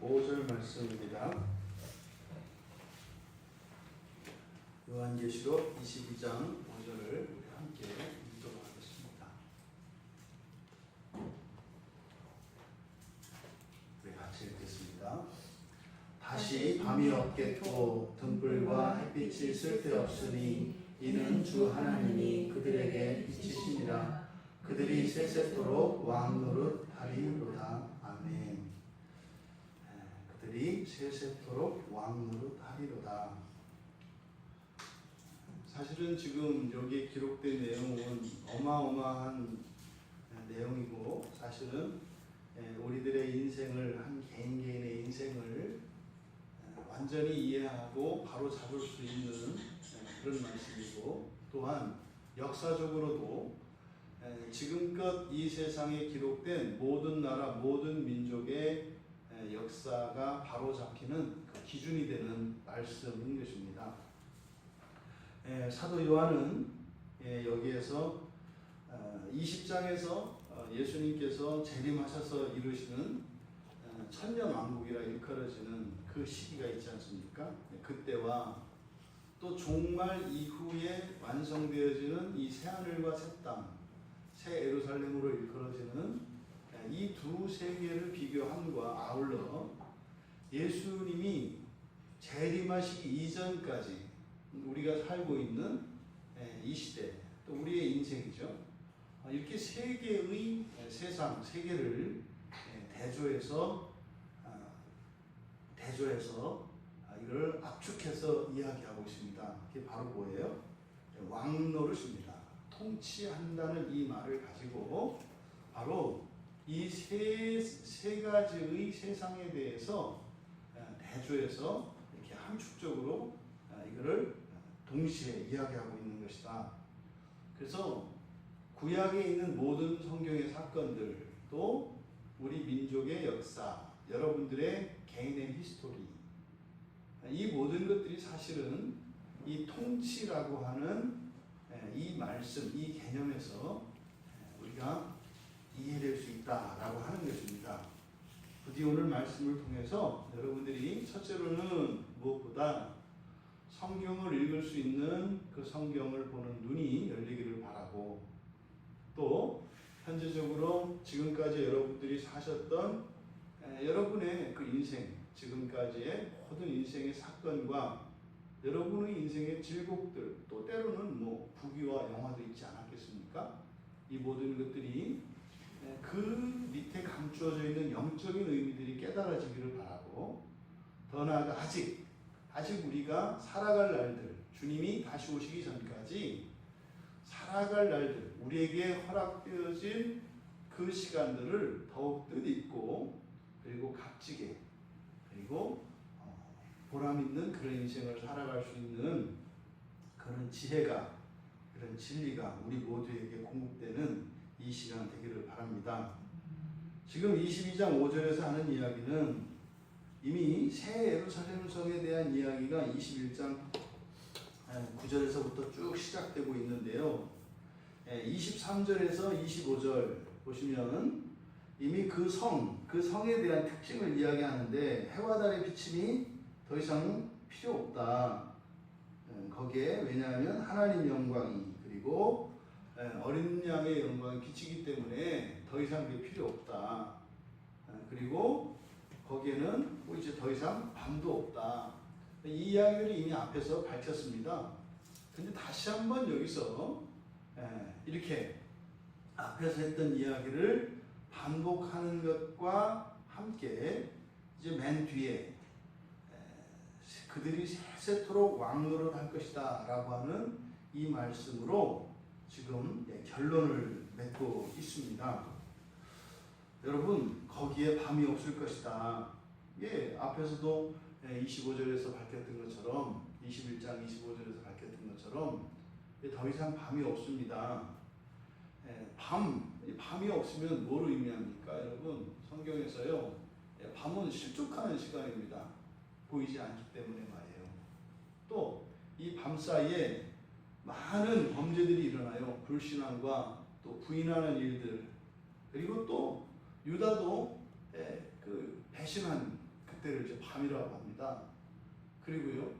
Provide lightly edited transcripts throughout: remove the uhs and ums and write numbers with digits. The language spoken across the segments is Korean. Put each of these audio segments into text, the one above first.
5절 말씀입니다. 요한계시록 22장 5절을 우리 함께 읽도록 하겠습니다. 우리 같이 읽겠습니다. 다시 밤이 없겠고 등불과 햇빛이 쓸데없으니 이는 주 하나님이 그들에게 비치시니라. 그들이 세세토록 왕노릇 하리로다. 아멘. 그들이 세세토록 왕노릇 하리로다. 사실은 지금 여기에 기록된 내용은 어마어마한 내용이고, 사실은 우리들의 인생을, 한 개인의 인생을 완전히 이해하고 바로 잡을 수 있는 그런 말씀이고, 또한 역사적으로도 지금껏 이 세상에 기록된 모든 나라, 모든 민족의 역사가 바로 잡히는 그 기준이 되는 말씀인 것입니다. 사도 요한은 여기에서 20장에서 예수님께서 재림하셔서 이루시는 천년왕국이라 일컬어지는 그 시기가 있지 않습니까? 그때와 또 종말 이후에 완성되어지는 이 새하늘과 새 땅, 새 예루살렘으로 일컬어지는 이 두 세계를 비교함과 아울러 예수님이 재림하시기 이전까지 우리가 살고 있는 이 시대, 또 우리의 인생이죠. 이렇게 세 개의 세상, 세계를 대조해서 이걸 압축해서 이야기하고 있습니다. 그게 바로 뭐예요? 왕노릇입니다. 통치한다는 이 말을 가지고 바로 이 세 가지의 세상에 대해서 대조해서 이렇게 함축적으로 이거를 동시에 이야기하고 있는 것이다. 그래서 구약에 있는 모든 성경의 사건들, 또 우리 민족의 역사, 여러분들의 개인의 히스토리, 이 모든 것들이 사실은 이 통치라고 하는 이 말씀, 이 개념에서 우리가 이해될 수 있다라고 하는 것입니다. 부디 오늘 말씀을 통해서 여러분들이 첫째로는 무엇보다 성경을 읽을 수 있는 그 성경을 보는 눈이 열리기를 바라고, 또 현재적으로 지금까지 여러분들이 사셨던 여러분의 그 인생, 지금까지의 모든 인생의 사건과 여러분의 인생의 질곡들, 또 때로는 부귀와 영화도 있지 않았겠습니까? 이 모든 것들이 그 밑에 감추어져 있는 영적인 의미들이 깨달아지기를 바라고, 더 나아가 아직 우리가 살아갈 날들, 주님이 다시 오시기 전까지 살아갈 날들, 우리에게 허락되어진 그 시간들을 더욱 뜻있고, 그리고 값지게, 그리고 보람 있는 그런 인생을 살아갈 수 있는 그런 지혜가, 그런 진리가 우리 모두에게 공급되는 이 시간 되기를 바랍니다. 지금 22장 5절에서 하는 이야기는 이미 새 예루살렘 성에 대한 이야기가 21장 9절에서부터 쭉 시작되고 있는데요. 23절에서 25절 보시면 이미 그 성에 대한 특징을 이야기하는데, 해와 달의 비침이 더 이상 필요 없다. 거기에 왜냐하면 하나님 영광이, 그리고 어린 양의 영광이 비치기 때문에 더 이상 그게 필요 없다. 그리고 거기에는 이제 더 이상 밤도 없다. 이 이야기를 이미 앞에서 밝혔습니다. 근데 다시 한번 여기서 이렇게 앞에서 했던 이야기를 반복하는 것과 함께 이제 맨 뒤에 그들이 세세토록 왕노릇 할 것이다 라고 하는 이 말씀으로 지금 결론을 맺고 있습니다. 여러분, 거기에 밤이 없을 것이다. 앞에서도 25절에서 밝혔던 것처럼, 21장 25절에서 밝혔던 것처럼 더 이상 밤이 없습니다. 밤이 없으면 뭘 의미합니까? 여러분, 성경에서요, 밤은 실족하는 시간입니다. 보이지 않기 때문에 말이에요. 또 이 밤 사이에 많은 범죄들이 일어나요. 불신앙과 또 부인하는 일들, 그리고 또 유다도 그 배신한 그 그때를 이제 밤이라고 합니다. 그리고요,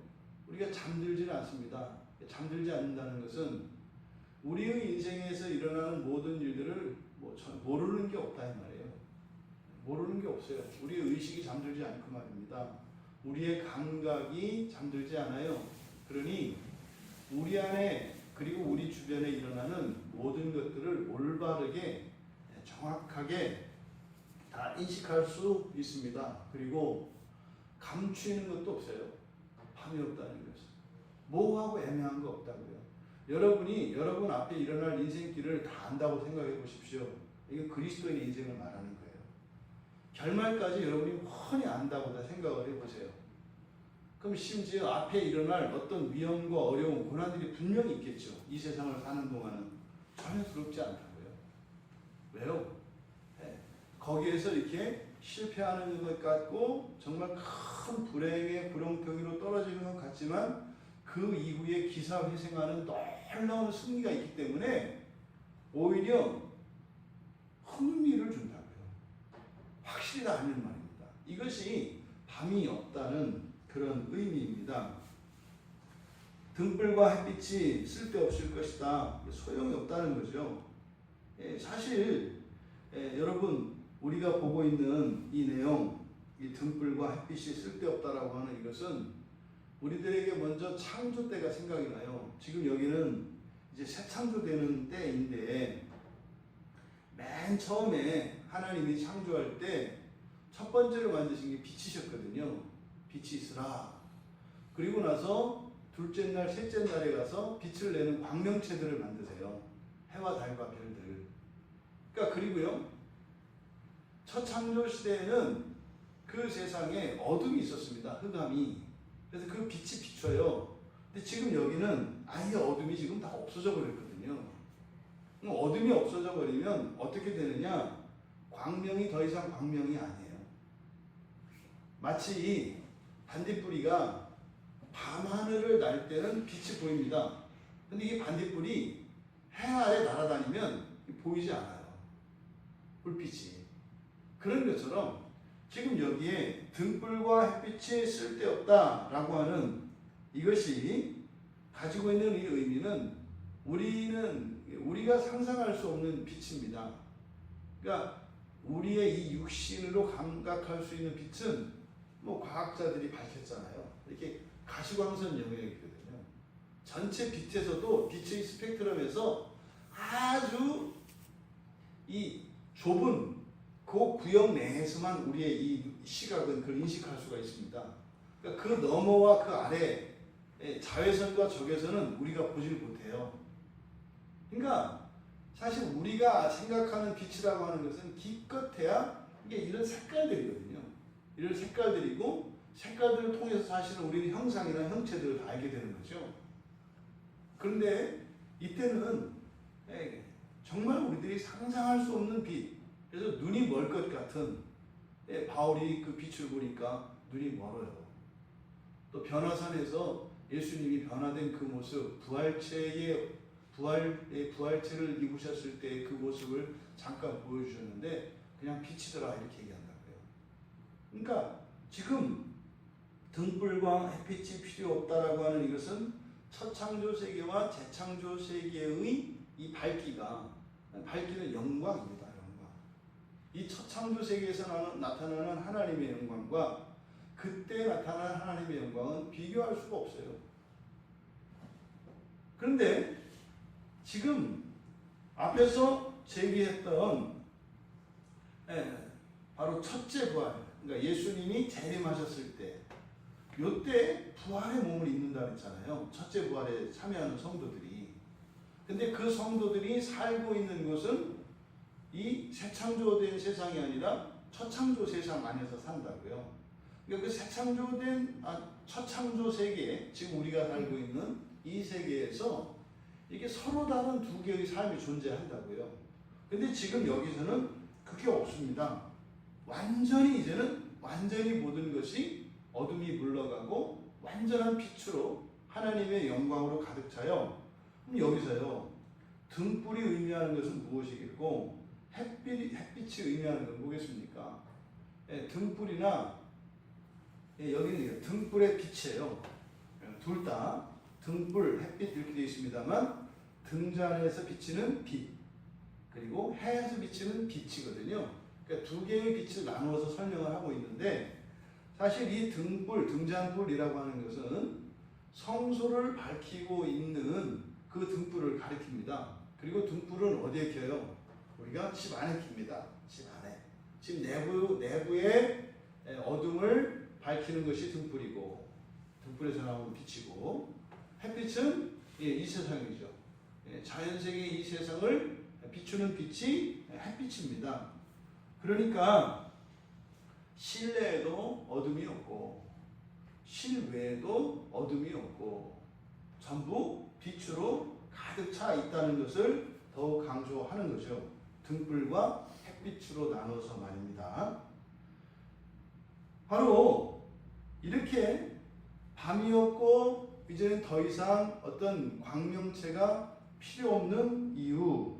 우리가 잠들지는 않습니다. 잠들지 않는다는 것은 우리의 인생에서 일어나는 모든 일들을 모르는 게 없다 이 말이에요. 모르는 게 없어요. 우리의 의식이 잠들지 않고 말입니다. 우리의 감각이 잠들지 않아요. 그러니 우리 안에 그리고 우리 주변에 일어나는 모든 것들을 올바르게 정확하게 다 인식할 수 있습니다. 그리고 감추는 것도 없어요. 밤이 없다는 것은. 모호하고 애매한 거 없다고요. 여러분 앞에 일어날 인생길을 다 안다고 생각해 보십시오. 이게 그리스도인의 인생을 말하는 거예요. 결말까지 여러분이 훤히 안다고 다 생각을 해보세요. 그럼 심지어 앞에 일어날 어떤 위험과 어려움, 고난들이 분명히 있겠죠. 이 세상을 사는 동안은 전혀 두렵지 않다고요. 왜요? 거기에서 이렇게 실패하는 것 같고 정말 큰 불행의 구렁텅이로 떨어지는 것 같지만 그 이후에 기사회생하는 놀라운 승리가 있기 때문에 오히려 흥미를 준다고요. 확실히 다 하는 말입니다. 이것이 밤이 없다는 그런 의미입니다. 등불과 햇빛이 쓸데없을 것이다. 소용이 없다는 거죠. 사실 여러분 우리가 보고 있는 이 내용, 이 등불과 햇빛이 쓸데없다라고 하는 이것은 우리들에게 먼저 창조 때가 생각이 나요. 지금 여기는 이제 새 창조되는 때인데 맨 처음에 하나님이 창조할 때 첫 번째로 만드신 게 빛이셨거든요. 빛이 있으라. 그리고 나서 둘째 날, 셋째 날에 가서 빛을 내는 광명체들을 만드세요. 해와 달과 별들. 그러니까 그리고요. 첫 창조 시대에는 그 세상에 어둠이 있었습니다. 흑암이. 그래서 그 빛이 비춰요. 근데 지금 여기는 아예 어둠이 지금 다 없어져 버렸거든요. 어둠이 없어져 버리면 어떻게 되느냐? 광명이 더 이상 광명이 아니에요. 마치 이 반딧불이가 밤하늘을 날 때는 빛이 보입니다. 근데 이 반딧불이 해 아래 날아다니면 보이지 않아요. 불빛이. 그런 것처럼 지금 여기에 등불과 햇빛이 쓸데없다라고 하는 이것이 가지고 있는 이 의미는 우리가 상상할 수 없는 빛입니다. 그러니까 우리의 이 육신으로 감각할 수 있는 빛은 과학자들이 밝혔잖아요. 이렇게 가시광선 영역이거든요. 전체 빛에서도 빛의 스펙트럼에서 아주 이 좁은 그 구역 내에서만 우리의 이 시각은 그걸 인식할 수가 있습니다. 그러니까 그 너머와 그 아래 자외선과 적외선은 우리가 보질 못해요. 그러니까 사실 우리가 생각하는 빛이라고 하는 것은 기껏해야 이게 이런 색깔들이거든요. 이런 색깔들이고 색깔들을 통해서 사실은 우리는 형상이나 형체들을 다 알게 되는 거죠. 그런데 이때는 정말 우리들이 상상할 수 없는 빛, 그래서 눈이 멀 것 같은 바울이 그 빛을 보니까 눈이 멀어요. 또 변화산에서 예수님이 변화된 그 모습, 부활체를 입으셨을 때 그 모습을 잠깐 보여주셨는데 그냥 빛이더라 이렇게 얘기한다고요. 그러니까 지금 등불과 햇빛이 필요 없다라고 하는 이것은 첫 창조 세계와 재창조 세계의 이 밝기는 영광입니다. 영광. 이 첫 창조 세계에서 나타나는 하나님의 영광과 그때 나타난 하나님의 영광은 비교할 수가 없어요. 그런데 지금 앞에서 제기했던 바로 첫째 부활, 그러니까 예수님이 재림하셨을 때, 요때 부활의 몸을 입는다 했잖아요. 첫째 부활에 참여하는 성도들이. 근데 그 성도들이 살고 있는 곳은 이 새 창조된 세상이 아니라 첫 창조 세상 안에서 산다고요. 그러니까 그 새 창조된 첫 창조 세계, 지금 우리가 살고 있는 이 세계에서 이게 서로 다른 두 개의 삶이 존재한다고요. 근데 지금 여기서는 그게 없습니다. 완전히 모든 것이 어둠이 물러가고 완전한 빛으로 하나님의 영광으로 가득 차요. 그럼 여기서요, 등불이 의미하는 것은 무엇이겠고 햇빛이 의미하는 건 뭐겠습니까? 등불이나 여기는 등불의 빛이에요. 둘 다 등불, 햇빛 이렇게 되어 있습니다만 등잔에서 비치는 빛 그리고 해에서 비치는 빛이거든요. 그러니까 두 개의 빛을 나누어서 설명을 하고 있는데 사실 이 등불, 등잔불이라고 하는 것은 성소를 밝히고 있는 그 등불을 가리킵니다. 그리고 등불은 어디에 켜요? 우리가 집 안에 켭니다. 집 안에. 집 내부의 어둠을 밝히는 것이 등불이고 등불에서 나오는 빛이고 햇빛은 이 세상이죠. 자연세계의 이 세상을 비추는 빛이 햇빛입니다. 그러니까 실내에도 어둠이 없고 실외에도 어둠이 없고 전부 빛으로 가득 차 있다는 것을 더욱 강조하는 거죠. 등불과 햇빛으로 나눠서 말입니다. 바로 이렇게 밤이었고 이제는 더 이상 어떤 광명체가 필요 없는 이유,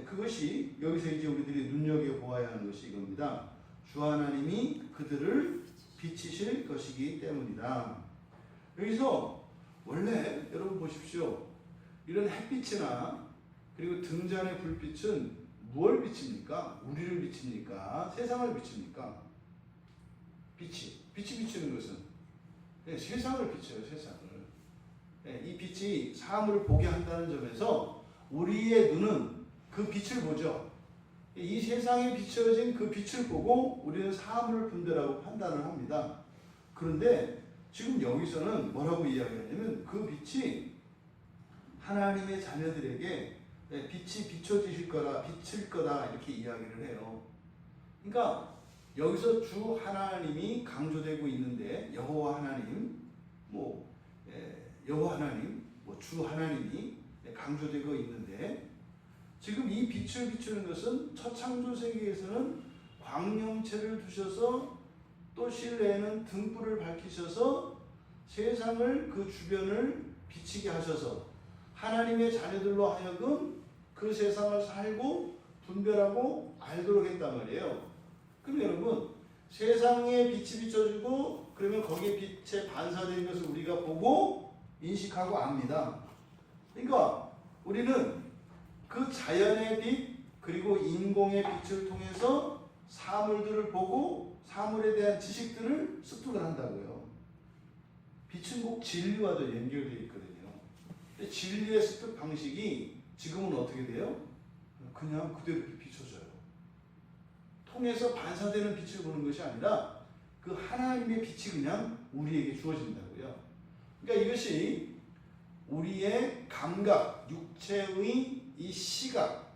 그것이 여기서 이제 우리들이 눈여겨보아야 하는 것이 이겁니다. 주 하나님이 그들을 비치실 것이기 때문이다. 여기서 원래 여러분 보십시오. 이런 햇빛이나 그리고 등잔의 불빛은 무엇을 비칩니까? 우리를 비칩니까? 세상을 비칩니까? 빛이 비치는 것은 세상을 비춰요. 세상을. 이 빛이 사물을 보게 한다는 점에서 우리의 눈은 그 빛을 보죠. 이 세상에 비춰진 그 빛을 보고 우리는 사물을 분별하고 판단을 합니다. 그런데 지금 여기서는 뭐라고 이야기하냐면 그 빛이 하나님의 자녀들에게 빛이 비춰지실 거다, 비칠 거다 이렇게 이야기를 해요. 그러니까 여기서 주 하나님이 강조되고 있는데 여호와 하나님, 여호와 하나님, 주 하나님이 강조되고 있는데 지금 이 빛을 비추는 것은 첫 창조 세계에서는 광명체를 두셔서 또 실내에는 등불을 밝히셔서 세상을 그 주변을 비치게 하셔서 하나님의 자녀들로 하여금 그 세상을 살고 분별하고 알도록 했단 말이에요. 그럼 여러분 세상에 빛이 비춰지고 그러면 거기에 빛에 반사되는 것을 우리가 보고 인식하고 압니다. 그러니까 우리는 그 자연의 빛 그리고 인공의 빛을 통해서 사물들을 보고 사물에 대한 지식들을 습득을 한다고요. 빛은 꼭 진리와도 연결되어 있거든요. 근데 진리의 습득 방식이 지금은 어떻게 돼요? 그냥 그대로 비춰져요. 통해서 반사되는 빛을 보는 것이 아니라 그 하나님의 빛이 그냥 우리에게 주어진다고요. 그러니까 이것이 우리의 감각, 육체의 이 시각,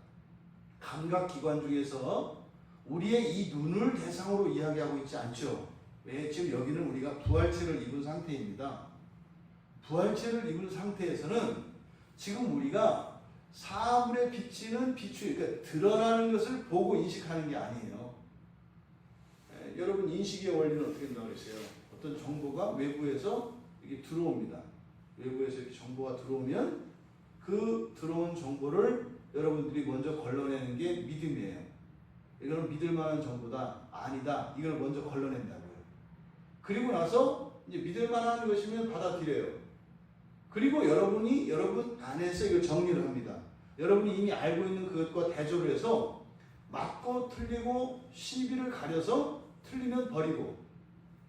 감각기관 중에서 우리의 이 눈을 대상으로 이야기하고 있지 않죠. 왜? 지금 여기는 우리가 부활체를 입은 상태입니다. 부활체를 입은 상태에서는 지금 우리가 사물에 비치는 빛이 그러니까 드러나는 것을 보고 인식하는 게 아니에요. 여러분 인식의 원리는 어떻게 된다고 그랬어요? 어떤 정보가 외부에서 이게 들어옵니다. 외부에서 이렇게 정보가 들어오면 그 들어온 정보를 여러분들이 먼저 걸러내는 게 믿음이에요. 이거는 믿을 만한 정보다, 아니다. 이걸 먼저 걸러낸다고요. 그리고 나서 이제 믿을 만한 것이면 받아들여요. 그리고 여러분이 여러분 안에서 이걸 정리를 합니다. 여러분이 이미 알고 있는 그것과 대조를 해서 맞고 틀리고 시비를 가려서 틀리면 버리고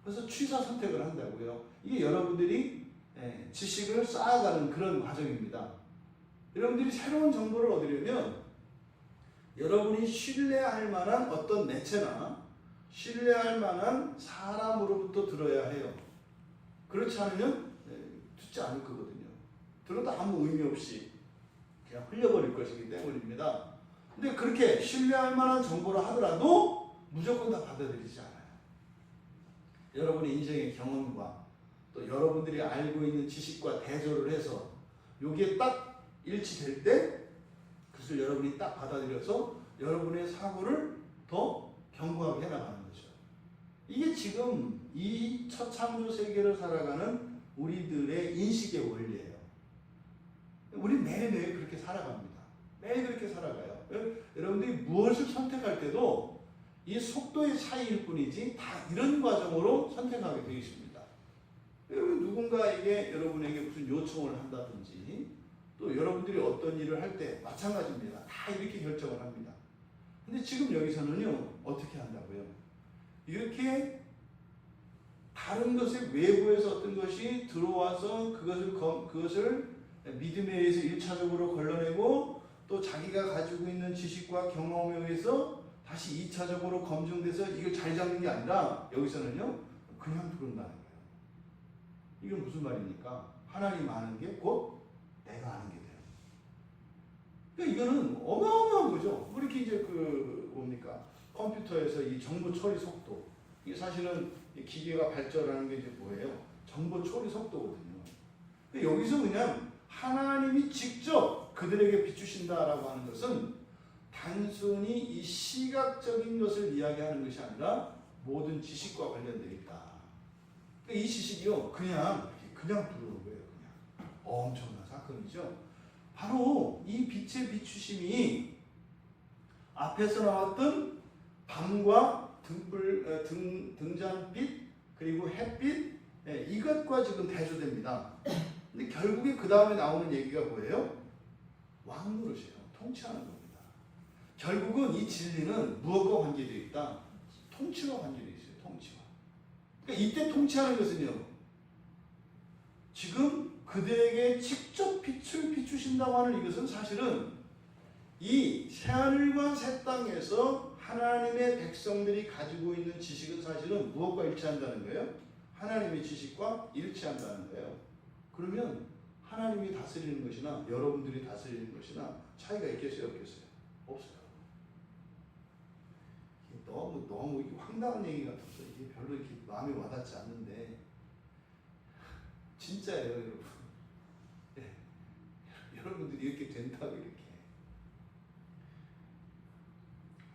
그래서 취사 선택을 한다고요. 이게 여러분들이 지식을 쌓아가는 그런 과정입니다. 여러분들이 새로운 정보를 얻으려면 여러분이 신뢰할 만한 어떤 매체나 신뢰할 만한 사람으로부터 들어야 해요. 그렇지 않으면 듣지 않을 거거든요. 들어도 아무 의미 없이 그냥 흘려버릴 것이기 때문입니다. 근데 그렇게 신뢰할 만한 정보를 하더라도 무조건 다 받아들이지 않아요. 여러분의 인생의 경험과 또 여러분들이 알고 있는 지식과 대조를 해서 여기에 딱 일치될 때 그것을 여러분이 딱 받아들여서 여러분의 사고를 더 견고하게 해나가는 거죠. 이게 지금 이 첫 창조 세계를 살아가는 우리들의 인식의 원리예요. 우리 매일매일 그렇게 살아갑니다. 매일 그렇게 살아가요. 여러분들이 무엇을 선택할 때도 이 속도의 차이일 뿐이지 다 이런 과정으로 선택하게 되어 있습니다. 누군가에게 여러분에게 무슨 요청을 한다든지 또 여러분들이 어떤 일을 할 때 마찬가지입니다. 다 이렇게 결정을 합니다. 근데 지금 여기서는요, 어떻게 한다고요? 이렇게 다른 것의 외부에서 어떤 것이 들어와서 그것을 믿음에 의해서 1차적으로 걸러내고 또 자기가 가지고 있는 지식과 경험에 의해서 다시 2차적으로 검증돼서 이걸 자리 잡는 게 아니라 여기서는요, 그냥 들어온다는 거예요. 이건 무슨 말입니까? 하나님 아는 게 곧 내가 아는 게 돼요. 그러니까 이거는 어마어마한 거죠. 이렇게 이제 뭡니까? 컴퓨터에서 이 정보 처리 속도. 이게 사실은 기계가 발전하는 게 이제 뭐예요? 정보 처리 속도거든요. 그러니까 여기서 그냥 하나님이 직접 그들에게 비추신다라고 하는 것은 단순히 이 시각적인 것을 이야기하는 것이 아니라 모든 지식과 관련되어 있다. 그러니까 이 지식이요, 그냥 들어오는 거예요. 그냥 엄청난 사건이죠. 바로 이 빛의 비추심이 앞에서 나왔던 밤과 등잔빛 그리고 햇빛, 이것과 지금 대조됩니다. 근데 결국에 그 다음에 나오는 얘기가 뭐예요? 왕노릇이에요. 통치하는 겁니다. 결국은 이 진리는 무엇과 관계되어 있다? 통치와 관계되어 있어요. 통치와. 그러니까 이때 통치하는 것은요, 지금 그들에게 직접 빛을 비추신다고 하는 이것은 사실은 이 새하늘과 새 땅에서 하나님의 백성들이 가지고 있는 지식은 사실은 무엇과 일치한다는 거예요? 하나님의 지식과 일치한다는 거예요. 그러면 하나님이 다스리는 것이나 여러분들이 다스리는 것이나 차이가 있겠어요? 없겠어요? 없어요. 너무 황당한 얘기 같아서 이게 별로 이렇게 마음에 와닿지 않는데 진짜예요, 여러분. 네. 여러분들이 이렇게 된다고 이렇게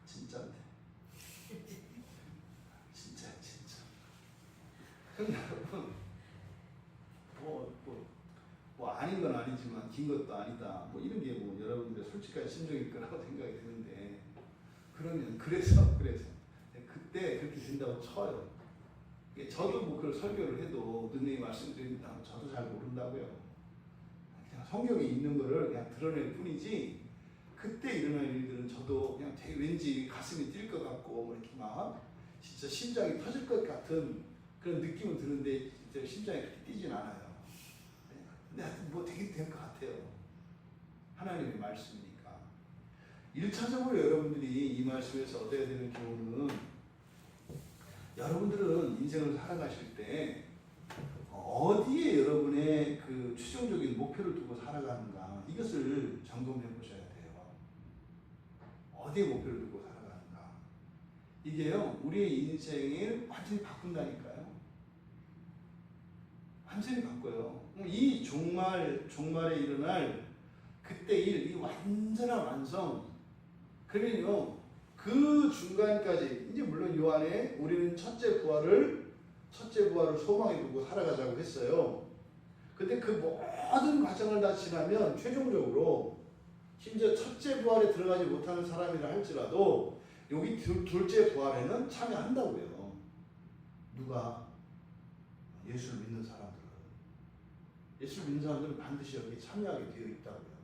진짜인데 진짜. 그럼 여러분 뭐 아닌 건 아니지만 긴 것도 아니다. 뭐 이런 게 뭐 여러분들의 솔직한 심정일 거라고 생각이 드는데 그러면 그래서 그때 그렇게 된다고 쳐요. 저도 뭐 그걸 설교를 해도 누님이 말씀드린다면 저도 잘 모른다고요. 그냥 성경에 있는 거를 그냥 드러낼 뿐이지 그때 일어날 일들은 저도 그냥 되게 왠지 가슴이 뛸 것 같고 뭐 이렇게 막 진짜 심장이 터질 것 같은 그런 느낌은 드는데 진짜 심장이 그렇게 뛰진 않아요. 근데 뭐 되게 될 것 같아요. 하나님의 말씀이니까. 1차적으로 여러분들이 이 말씀에서 얻어야 되는 교훈은 여러분들은 인생을 살아가실 때 어디에 여러분의 그 최종적인 목표를 두고 살아가는가 이것을 점검해 보셔야 돼요. 어디에 목표를 두고 살아가는가. 이게요, 우리의 인생을 완전히 바꾼다니까요. 완전히 바꿔요. 이 종말에 일어날 그때 이 완전한 완성. 그러면요, 그 중간까지 이제 물론 요 안에 우리는 첫째 부활을 소망에 두고 살아가자고 했어요. 근데 그 모든 과정을 다 지나면 최종적으로 심지어 첫째 부활에 들어가지 못하는 사람이라 할지라도 여기 둘째 부활에는 참여한다고요. 누가? 예수를 믿는 사람들은. 예수를 믿는 사람들은 반드시 여기 참여하게 되어 있다고요.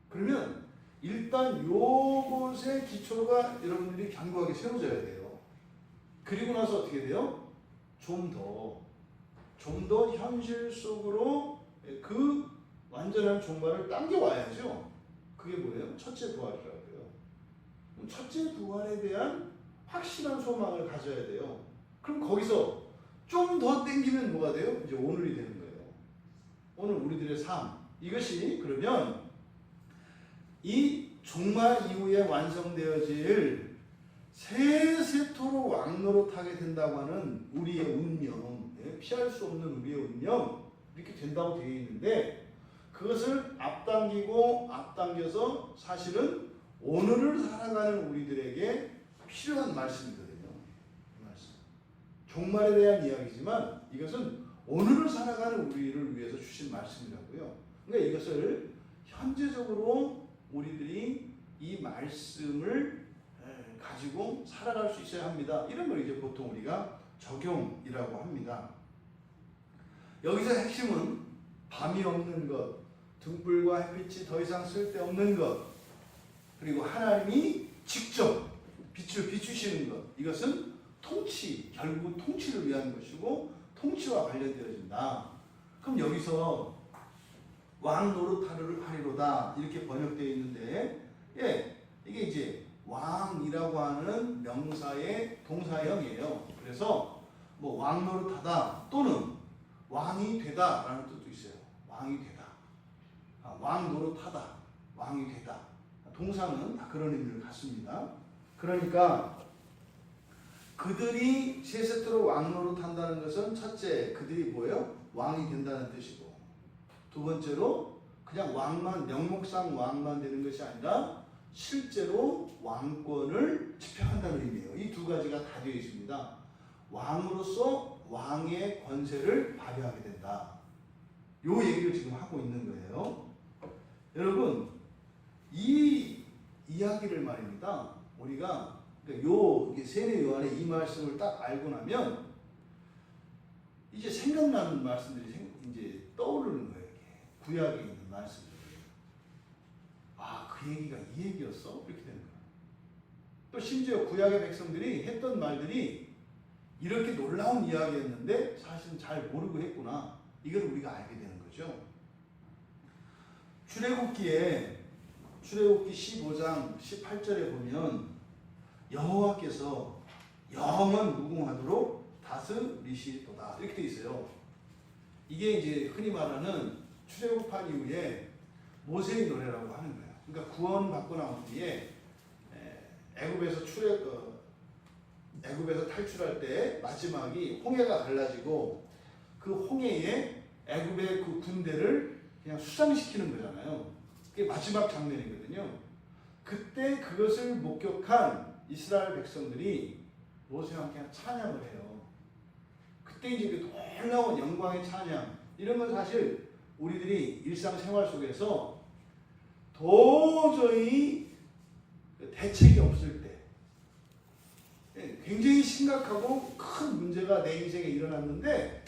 그러면 일단 요것의 기초가 여러분들이 견고하게 세워져야 돼요. 그리고 나서 어떻게 돼요? 좀 더 현실 속으로 그 완전한 종말을 당겨와야죠. 그게 뭐예요? 첫째 부활이라고요. 첫째 부활에 대한 확실한 소망을 가져야 돼요. 그럼 거기서 좀 더 당기면 뭐가 돼요? 이제 오늘이 되는 거예요. 오늘 우리들의 삶. 이것이 그러면 이 종말 이후에 완성되어질 세세토록 왕노릇하게 된다고 하는 우리의 운명, 피할 수 없는 우리의 운명 이렇게 된다고 되어 있는데 그것을 앞당겨서 사실은 오늘을 살아가는 우리들에게 필요한 말씀이거든요. 이 말씀. 종말에 대한 이야기지만 이것은 오늘을 살아가는 우리를 위해서 주신 말씀이라고요. 그러니까 이것을 현재적으로 우리들이 이 말씀을 가지고 살아갈 수 있어야 합니다. 이런 걸 이제 보통 우리가 적용이라고 합니다. 여기서 핵심은 밤이 없는 것, 등불과 햇빛이 더 이상 쓸데없는 것, 그리고 하나님이 직접 빛을 비추시는 것, 이것은 통치, 결국은 통치를 위한 것이고 통치와 관련되어진다. 그럼 여기서 왕 노릇하리로다 이렇게 번역되어 있는데, 이게 이제 왕이라고 하는 명사의 동사형이에요. 그래서 뭐 왕 노릇하다 또는 왕이 되다라는 뜻도 있어요. 왕이 되다, 왕 노릇하다, 왕이 되다. 동사는 다 그런 의미를 갖습니다. 그러니까 그들이 세 세트로 왕 노릇한다는 것은 첫째, 그들이 뭐예요? 왕이 된다는 뜻이고, 두 번째로 그냥 왕만, 명목상 왕만 되는 것이 아니라 실제로 왕권을 집행한다는 의미예요. 이 두 가지가 다 되어 있습니다. 왕으로서 왕의 권세를 발휘하게 된다. 요 얘기를 지금 하고 있는 거예요. 여러분, 이 이야기를 말입니다. 우리가 요 세례 요한의 이 말씀을 딱 알고 나면 이제 생각나는 말씀들이 이제 떠오르는 거예요. 구약에 있는 말씀들. 아, 그 얘기가 이 얘기였어? 이렇게 되는 거예요. 또 심지어 구약의 백성들이 했던 말들이 이렇게 놀라운 이야기였는데 사실은 잘 모르고 했구나. 이걸 우리가 알게 되는 거죠. 출애굽기 15장 18절에 보면 여호와께서 영원 무궁하도록 다스리시도다 이렇게 돼 있어요. 이게 이제 흔히 말하는 출애굽한 이후에 모세의 노래라고 하는 거예요. 그러니까 구원받고 나온 뒤에 애굽에서 탈출할 때 마지막이 홍해가 갈라지고 그 홍해에 애굽의 그 군대를 그냥 수상시키는 거잖아요. 그게 마지막 장면이거든요. 그때 그것을 목격한 이스라엘 백성들이 모세와 함께 찬양을 해요. 그때 이제 그 놀라운 영광의 찬양, 이런 건 사실 우리들이 일상생활 속에서 도저히 대책이 없을 때, 굉장히 심각하고 큰 문제가 내 인생에 일어났는데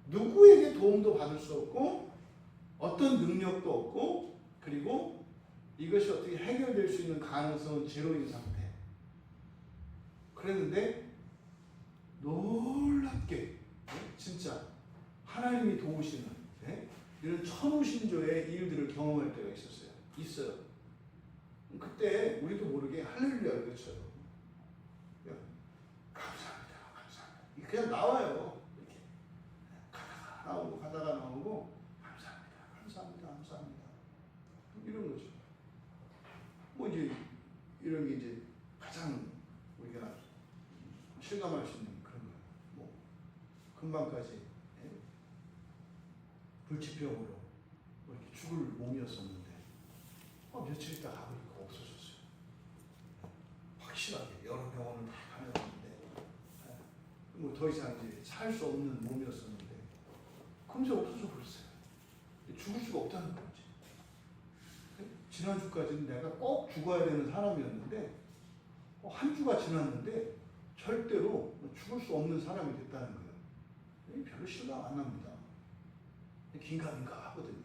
누구에게 도움도 받을 수 없고 어떤 능력도 없고, 그리고 이것이 어떻게 해결될 수 있는 가능성은 제로인 상태. 그랬는데 놀랍게 진짜 하나님이 도우시는 이런 천우신조의 일들을 경험할 때가 있어요. 그때 우리도 모르게 할렐루야를 외쳐요. 감사합니다. 그냥 나와요. 이렇게 가다가 나오고 감사합니다. 이런 거죠. 뭐 이제 이런 게 이제 가장 우리가 실감할 수 있는 그런 거예요. 뭐 금방까지 불치병으로 이렇게 죽을 몸이었었는데 며칠 있다 가보니까 없어졌어요. 확실하게 여러 병원을 다 다녔는데 뭐 더 이상 이제 살 수 없는 몸이었었는데 금세 없어져 버렸어요. 죽을 수가 없다는 거지. 지난주까지는 내가 꼭 죽어야 되는 사람이었는데 한 주가 지났는데 절대로 죽을 수 없는 사람이 됐다는 거예요. 별로 실감 안 납니다. 긴가민가 하거든요.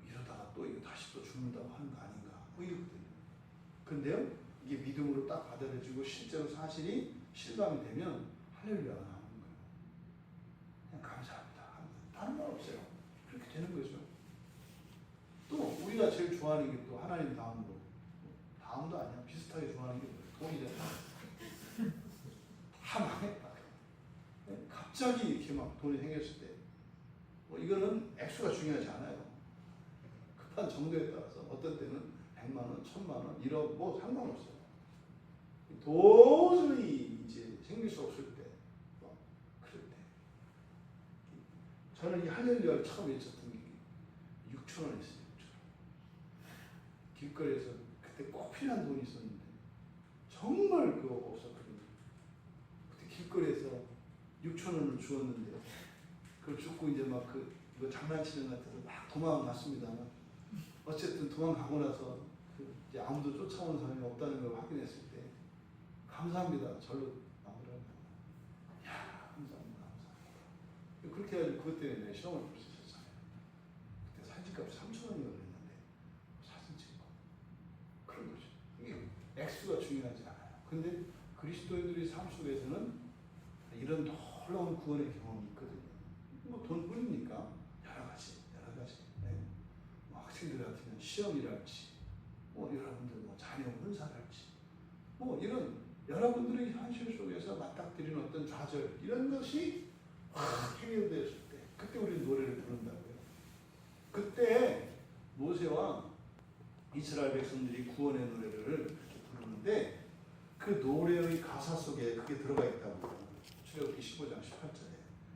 이러다가 또 이거 다시 또 죽는다고 하는 거 아닌가 뭐 이러거든요. 근데요, 이게 믿음으로 딱 받아들여지고 실제로 사실이 실감이 되면 할렐루야가 나오는 거예요. 그냥 감사합니다. 다른 말 없어요. 그렇게 되는 거죠. 또 우리가 제일 좋아하는 게 또 하나님 다음으로, 다음도 아니야, 비슷하게 좋아하는 게 돈이잖아. 다 망했다. 갑자기 이렇게 막 돈이 생겼을 때 이거는 액수가 중요하지 않아요. 급한 정도에 따라서 어떤 때는 100만 원, 1000만 원, 1억 뭐 상관없어요. 도저히 이제 생길 수 없을 때, 그럴 때 저는 이 할렐루야를 처음 외쳤던 게 6,000원이었어요. 길거리에서 그때 꼭 필요한 돈이 있었는데 정말 그거 없었거든요. 그때 길거리에서 6,000원을 주었는데 그걸 줍고 이제 막 그거 장난치는 것 같아서 막 도망갔습니다만 어쨌든 도망가고 나서 그 이제 아무도 쫓아오는 사람이 없다는 걸 확인했을 때 감사합니다. 절로 나오더라고요. 야, 감사합니다. 그렇게 해가지고 그것 때문에 시험을 볼 수 있었잖아요. 그때 사진값이 3,000원이라고 그랬는데 사진 찍고 그런 거죠. 이게 액수가 중요하지 않아요. 근데 그리스도인들의 삶 속에서는 이런 놀라운 구원의 경험이 있거든요. 뭐 돈뿐입니까? 여러 가지. 네. 뭐 학생들 같으면 시험이랄지, 뭐 여러분들 뭐 자녀 혼사랄지, 뭐 이런 여러분들의 현실 속에서 맞닥뜨리는 어떤 좌절 이런 것이 해결되었을 때, 그때 우리는 노래를 부른다고요. 그때 모세와 이스라엘 백성들이 구원의 노래를 그렇게 부르는데 그 노래의 가사 속에 그게 들어가 있다고요. 출애굽기 15장 18절에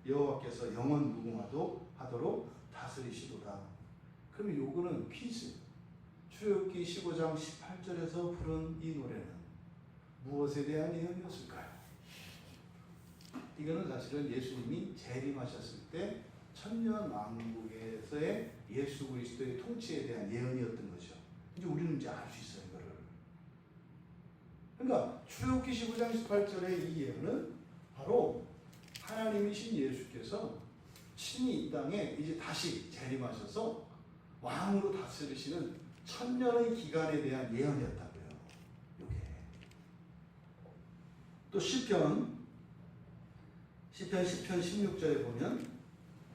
여호와께서 영원 무궁하도록 다스리시도다. 그럼 요거는 퀴즈. 출애굽기 15장 18절에서 부른 이 노래는 무엇에 대한 예언이었을까요? 이거는 사실은 예수님이 재림하셨을 때 천년 왕국에서의 예수 그리스도의 통치에 대한 예언이었던 거죠. 이제 우리는 이제 알 수 있어요, 이거를. 그러니까 출애굽기 15장 18절의 이 예언은 바로 하나님이신 예수께서 친히 이 땅에 이제 다시 재림하셔서 왕으로 다스리시는 천년의 기간에 대한 예언이었다고요. 이게 또 시편 16절에 보면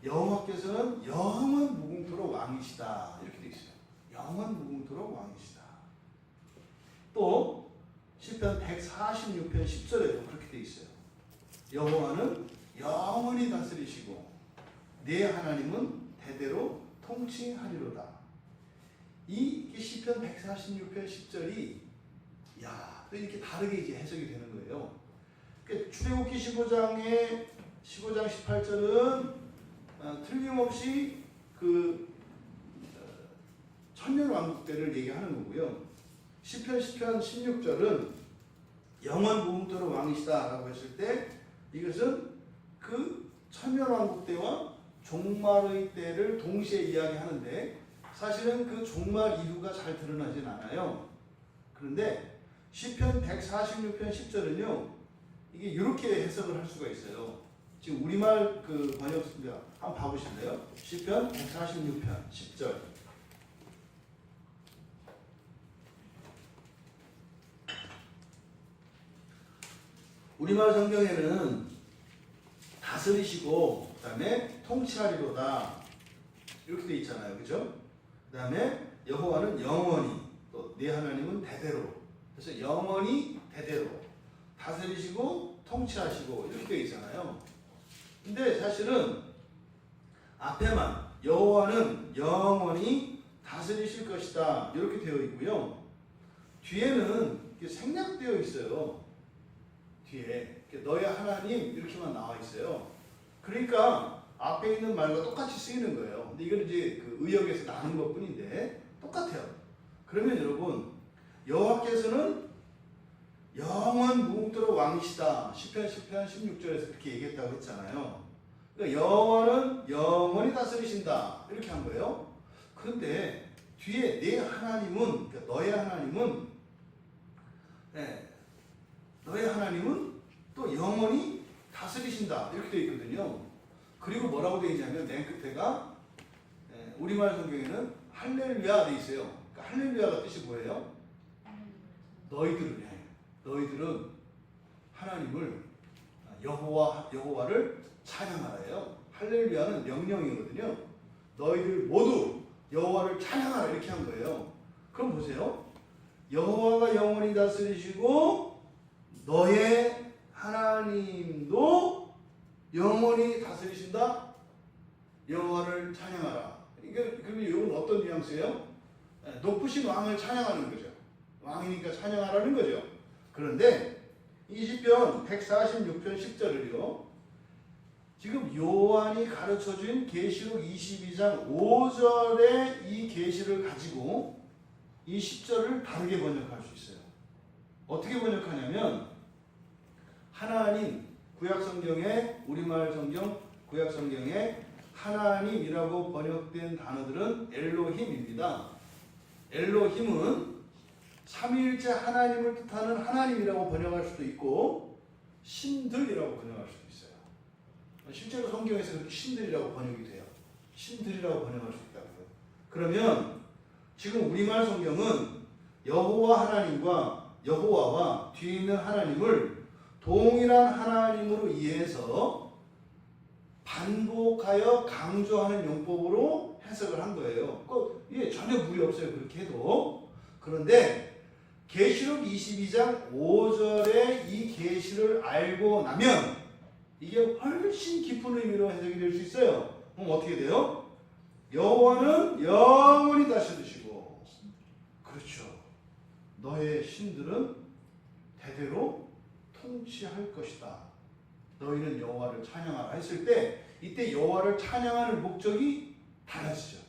여호와께서는 영원 무궁토록 왕이시다 이렇게 돼 있어요. 영원 무궁토록 왕이시다. 또 시편 146편 10절에도 그렇게 돼 있어요. 여호와는 영원히 다스리시고 내 하나님은 대대로 통치하리로다. 이 시편 146편 10절이 또 이렇게 다르게 이제 해석이 되는 거예요. 그러니까 출애굽기 15장 18절은 틀림없이 그 천년 왕국 때를 얘기하는 거고요. 시편 16절은 영원 무궁토록 왕이시다라고 했을 때 이것은 그 천년 왕국 때와 종말의 때를 동시에 이야기하는데 사실은 그 종말 이유가 잘 드러나진 않아요. 그런데 시편 146편 10절은요. 이게 이렇게 해석을 할 수가 있어요. 지금 우리말 그 번역입니다. 한번 봐보실래요? 시편 146편 10절. 우리말 성경에는 다스리시고 그다음에 통치하리로다 이렇게 돼 있잖아요, 그죠? 그다음에 여호와는 영원히 또 네 하나님은 대대로. 그래서 영원히 대대로 다스리시고 통치하시고 이렇게 되어 있잖아요. 근데 사실은 앞에만 여호와는 영원히 다스리실 것이다 이렇게 되어 있고요. 뒤에는 생략되어 있어요. 뒤에 너의 하나님 이렇게만 나와 있어요. 그러니까 앞에 있는 말과 똑같이 쓰이는 거예요. 근데 이건 이제 그 의역에서 나눈 것뿐인데 똑같아요. 그러면 여러분 여호와께서는 영원 무궁토록 왕이시다. 시편 16절에서 그렇게 얘기했다고 했잖아요. 그러니까 여호와는 영원히 다스리신다 이렇게 한 거예요. 그런데 뒤에 내 하나님은 그러니까 너의 하나님은 너의 하나님은 또 영원히 다스리신다 이렇게 되어 있거든요. 그리고 뭐라고 되어 있냐면 맨 끝에가 우리말 성경에는 할렐루야 되어 있어요. 그러니까 할렐루야가 뜻이 뭐예요? 너희들은 하나님을 여호와를 찬양하라예요. 할렐루야는 명령이거든요. 너희들 모두 여호와를 찬양하라 이렇게 한 거예요. 그럼 보세요. 여호와가 영원히 다스리시고 너의 하나님도 영원히 다스리신다. 여호와를 찬양하라. 그러면 이건 어떤 뉘앙스예요? 높으신 왕을 찬양하는 거죠. 왕이니까 찬양하라는 거죠. 그런데 이 시편 146편 10절을요. 지금 요한이 가르쳐준 계시록 22장 5절의 이 계시를 가지고 이 10절을 다르게 번역할 수 있어요. 어떻게 번역하냐면 하나님 구약성경에 우리말 성경 구약성경에 하나님이라고 번역된 단어들은 엘로힘입니다. 엘로힘은 삼위일체 하나님을 뜻하는 하나님이라고 번역할 수도 있고 신들이라고 번역할 수도 있어요. 실제로 성경에서 그렇게 신들이라고 번역이 돼요. 신들이라고 번역할 수 있다고요. 그러면 지금 우리말 성경은 여호와 하나님과 여호와와 뒤에 있는 하나님을 동일한 하나님으로 이해해서 반복하여 강조하는 용법으로 해석을 한 거예요. 이게 전혀 무리 없어요. 그렇게 해도. 그런데 계시록 22장 5절에 이 계시를 알고 나면 이게 훨씬 깊은 의미로 해석이 될 수 있어요. 그럼 어떻게 돼요? 여호와는 영원히 다스리시고, 그렇죠. 너의 신들은 대대로 통치할 것이다. 너희는 여호와를 찬양하라 했을 때 이때 여호와를 찬양하는 목적이 달라지죠.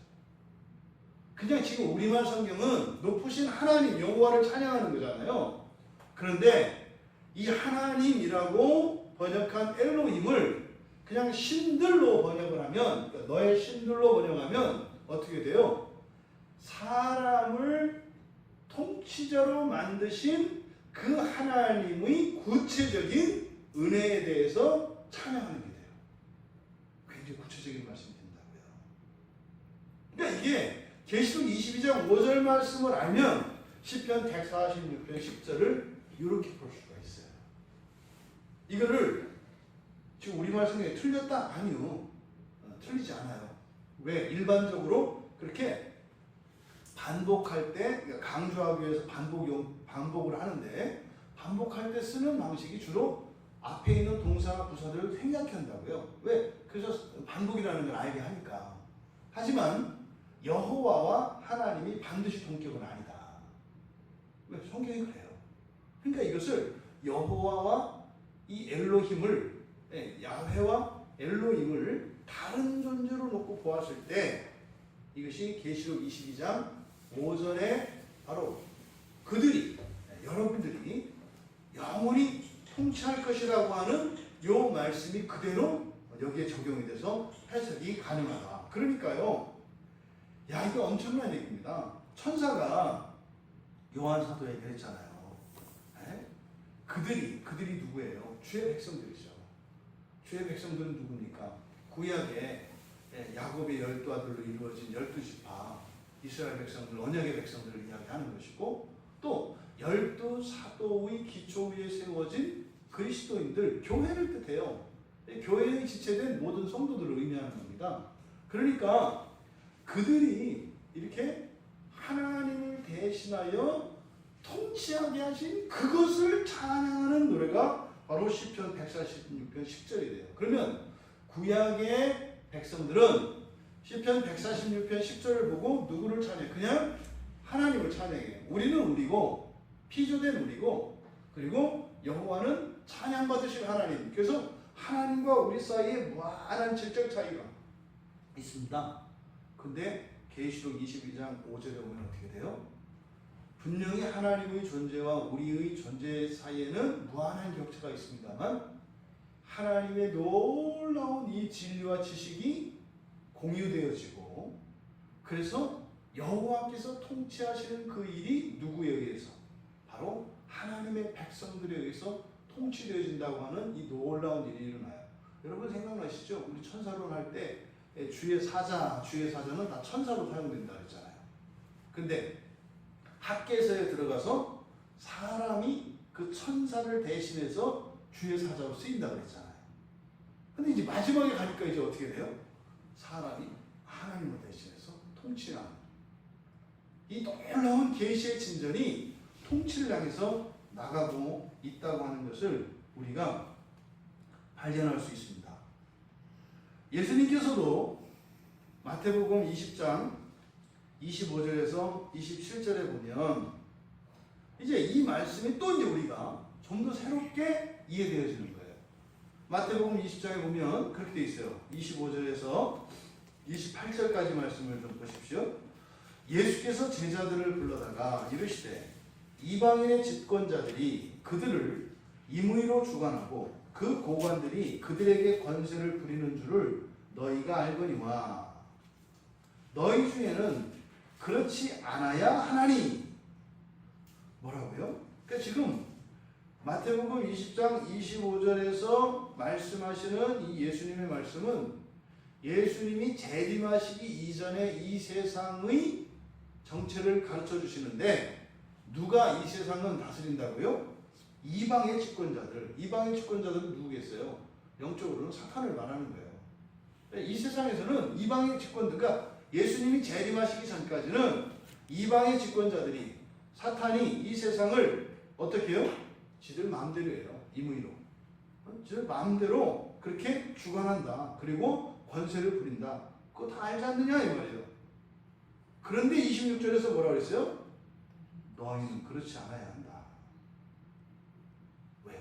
그냥 지금 우리말 성경은 높으신 하나님 여호와를 찬양하는 거잖아요. 그런데 이 하나님이라고 번역한 엘로힘을 그냥 신들로 번역을 하면, 그러니까 너의 신들로 번역하면 어떻게 돼요? 사람을 통치자로 만드신 그 하나님의 구체적인 은혜에 대해서 찬양하는 게 돼요. 굉장히 구체적인 말씀이 된다고요. 그러니까 이게 계시록 22장 5절 말씀을 알면 시편 146편 10절을 이렇게 볼 수가 있어요. 이거를 지금 우리말 성경에 틀렸다? 아니요. 틀리지 않아요. 왜? 일반적으로 그렇게 반복할 때, 그러니까 강조하기 위해서 반복을 하는데, 반복할 때 쓰는 방식이 주로 앞에 있는 동사, 부사들을 생략해 한다고요. 왜? 그래서 반복이라는 걸 알게 하니까. 하지만 여호와와 하나님이 반드시 동격은 아니다. 왜? 성경이 그래요. 그러니까 이것을 여호와와 이 엘로힘을, 야훼와 엘로힘을 다른 존재로 놓고 보았을 때 이것이 계시록 22장 5절에 바로 그들이, 여러분들이 영원히 통치할 것이라고 하는 이 말씀이 그대로 여기에 적용이 돼서 해석이 가능하다. 그러니까요, 야, 이게 엄청난 얘기입니다. 천사가 요한 사도에게 했잖아요. 그들이 누구예요? 주의 백성들이죠. 주의 백성들은 누굽니까? 구약에 야곱의 12아들로 이루어진 12지파 이스라엘 백성들, 언약의 백성들을 이야기하는 것이고, 또 12사도의 기초 위에 세워진 그리스도인들, 교회를 뜻해요. 교회에 지체된 모든 성도들을 의미하는 겁니다. 그러니까 그들이 이렇게 하나님을 대신하여 통치하게 하신 그것을 찬양하는 노래가 바로 시편 146편 10절이 돼요. 그러면 구약의 백성들은 시편 146편 10절을 보고 누구를 찬양해? 그냥 하나님을 찬양해요. 우리는 우리고, 피조된 우리고, 그리고 여호와는 찬양받으실 하나님. 그래서 하나님과 우리 사이에 무한한 질적 차이가 있습니다. 근데 계시록 22장 5절에 보면 어떻게 돼요? 분명히 하나님의 존재와 우리의 존재 사이에는 무한한 격차가 있습니다만 하나님의 놀라운 이 진리와 지식이 공유되어지고, 그래서 여호와께서 통치하시는 그 일이 누구에 의해서? 바로 하나님의 백성들에 의해서 통치되어진다고 하는 이 놀라운 일이 일어나요. 여러분 생각나시죠? 우리 천사론 할 때 주의 사자는 다 천사로 사용된다 그랬잖아요. 근데 학계서에 들어가서 사람이 그 천사를 대신해서 주의 사자로 쓰인다 그랬잖아요. 근데 이제 마지막에 가니까 이제 어떻게 돼요? 사람이 하나님을 대신해서 통치하는, 이 놀라운 계시의 진전이 통치를 향해서 나가고 있다고 하는 것을 우리가 발견할 수 있습니다. 예수님께서도 마태복음 20장 25절에서 27절에 보면 이제 이 말씀이 또 이제 우리가 좀 더 새롭게 이해되어지는 거예요. 마태복음 20장에 보면 그렇게 되어 있어요. 25절에서 28절까지 말씀을 좀 보십시오. 예수께서 제자들을 불러다가 이르시되 이방인의 집권자들이 그들을 임의로 주관하고 그 고관들이 그들에게 권세를 부리는 줄을 너희가 알거니와 너희 중에는 그렇지 않아야 하나니 뭐라고요? 그러니까 지금 마태복음 20장 25절에서 말씀하시는 이 예수님의 말씀은 예수님이 재림하시기 이전에 이 세상의 정체를 가르쳐 주시는데, 누가 이 세상은 다스린다고요? 이방의 집권자들. 이방의 집권자들은 누구겠어요? 영적으로는 사탄을 말하는 거예요. 이 세상에서는 이방의 집권들, 그러니까 예수님이 재림하시기 전까지는 이방의 집권자들이, 사탄이 이 세상을 어떻게 해요? 지들 마음대로 해요. 임의로. 지들 마음대로 그렇게 주관한다. 그리고 권세를 부린다. 그거 다 알지 않느냐 이 말이에요. 그런데 26절에서 뭐라고 그랬어요? 너희는 그렇지 않아야 한다. 왜요?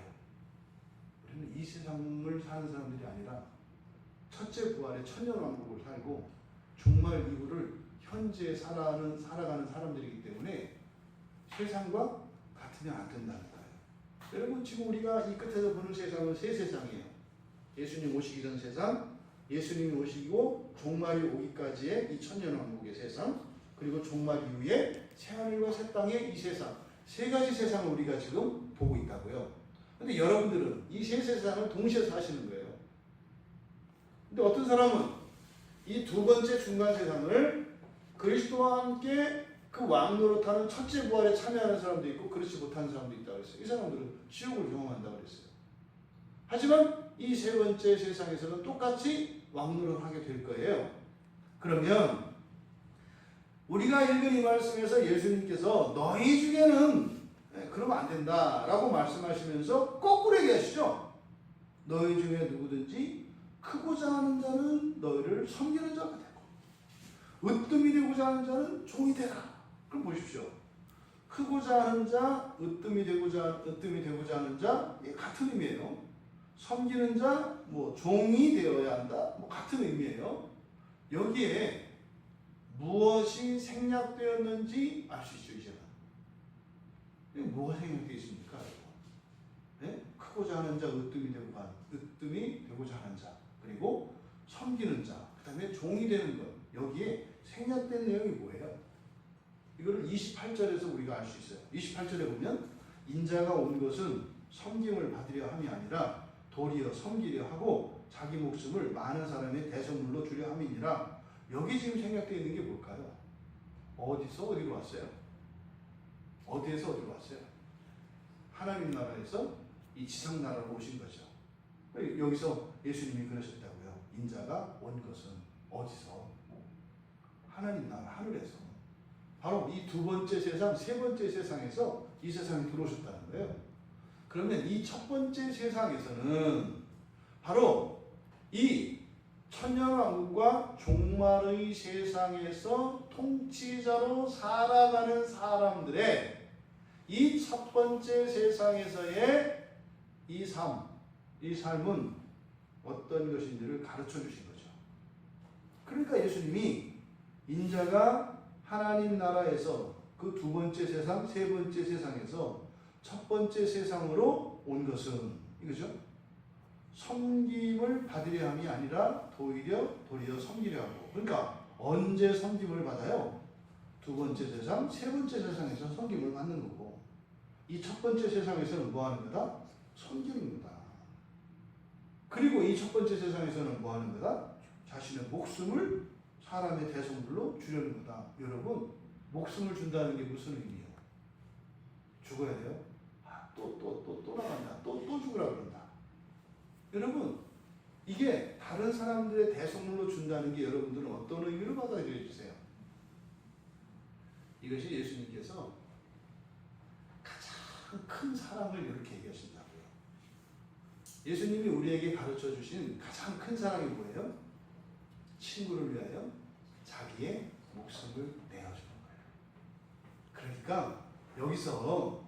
우리는 이 세상을 사는 사람들이 아니라 첫째 부활의 천년왕국을 살고 종말 이후를 현재 살아가는 사람들이기 때문에 세상과 같으면 안 된다는 거예요. 여러분, 지금 우리가 이 끝에서 보는 세상은 세 세상이에요. 예수님 오시기 전 세상, 예수님이 오시고 종말이 오기까지의 이 천년왕국의 세상, 그리고 종말 이후에 새하늘과 새 땅의 이 세상, 세 가지 세상을 우리가 지금 보고 있다고요. 근데 여러분들은 이 세 세상을 동시에 사시는 거예요. 근데 어떤 사람은 이 두 번째 중간 세상을 그리스도와 함께 그 왕노릇하는 첫째 부활에 참여하는 사람도 있고 그렇지 못하는 사람도 있다고 그랬어요. 이 사람들은 지옥을 경험한다고 그랬어요. 하지만 이 세 번째 세상에서는 똑같이 왕노릇하게 될 거예요. 그러면 우리가 읽은 이 말씀에서 예수님께서 너희 중에는 그러면 안 된다라고 말씀하시면서 거꾸로 얘기하시죠. 너희 중에 누구든지 크고자 하는 자는 너희를 섬기는 자가 되고 으뜸이 되고자 하는 자는 종이 되라. 그럼 보십시오. 크고자 하는 자, 으뜸이 되고자 하는 자, 같은 의미예요. 섬기는 자, 종이 되어야 한다, 같은 의미예요. 여기에 무엇이 생략되었는지 알 수 있죠, 이제는. 뭐가 생략되어 있습니까? 네? 크고자 하는 자, 으뜸이 되고자 하는 자, 그리고 섬기는 자, 그 다음에 종이 되는 것. 여기에 생략된 내용이 뭐예요? 이거를 28절에서 우리가 알 수 있어요. 28절에 보면 인자가 온 것은 섬김을 받으려 함이 아니라 도리어 섬기려 하고 자기 목숨을 많은 사람의 대속물로 주려 함이니라. 여기 지금 생략되어 있는 게 뭘까요? 어디서 어디로 왔어요? 어디에서 어디로 왔어요? 하나님 나라에서 이 지상 나라로 오신 거죠. 여기서 예수님이 그러셨다고요. 인자가 온 것은 어디서? 하나님 나라 하늘에서. 바로 이 두 번째 세상, 세 번째 세상에서 이 세상에 들어오셨다는 거예요. 그러면 이 첫 번째 세상에서는 바로 이 천년왕국과 종말의 세상에서 통치자로 살아가는 사람들의 이 첫 번째 세상에서의 이 삶은 어떤 것인지를 가르쳐 주신 거죠. 그러니까 예수님이 인자가 하나님 나라에서 그 두 번째 세상, 세 번째 세상에서 첫 번째 세상으로 온 것은 이거죠. 섬김을 받으려 함이 아니라 도리어 섬기려 하고. 그러니까 언제 섬김을 받아요? 두 번째 세상, 세 번째 세상에서 섬김을 받는 거고, 이 첫 번째 세상에서는 뭐 하는 거다? 섬기는 거다. 그리고 이 첫 번째 세상에서는 뭐 하는 거다? 자신의 목숨을 사람의 대속물로 주려는 거다. 여러분, 목숨을 준다는 게 무슨 의미예요? 죽어야 돼요? 또 나간다. 또 죽으라 그런다. 여러분, 이게 다른 사람들의 대속물로 준다는 게 여러분들은 어떤 의미로 받아들여 주세요? 이것이 예수님께서 가장 큰 사랑을 이렇게 얘기하신다고요. 예수님이 우리에게 가르쳐 주신 가장 큰 사랑이 뭐예요? 친구를 위하여 자기의 목숨을 내어주는 거예요. 그러니까 여기서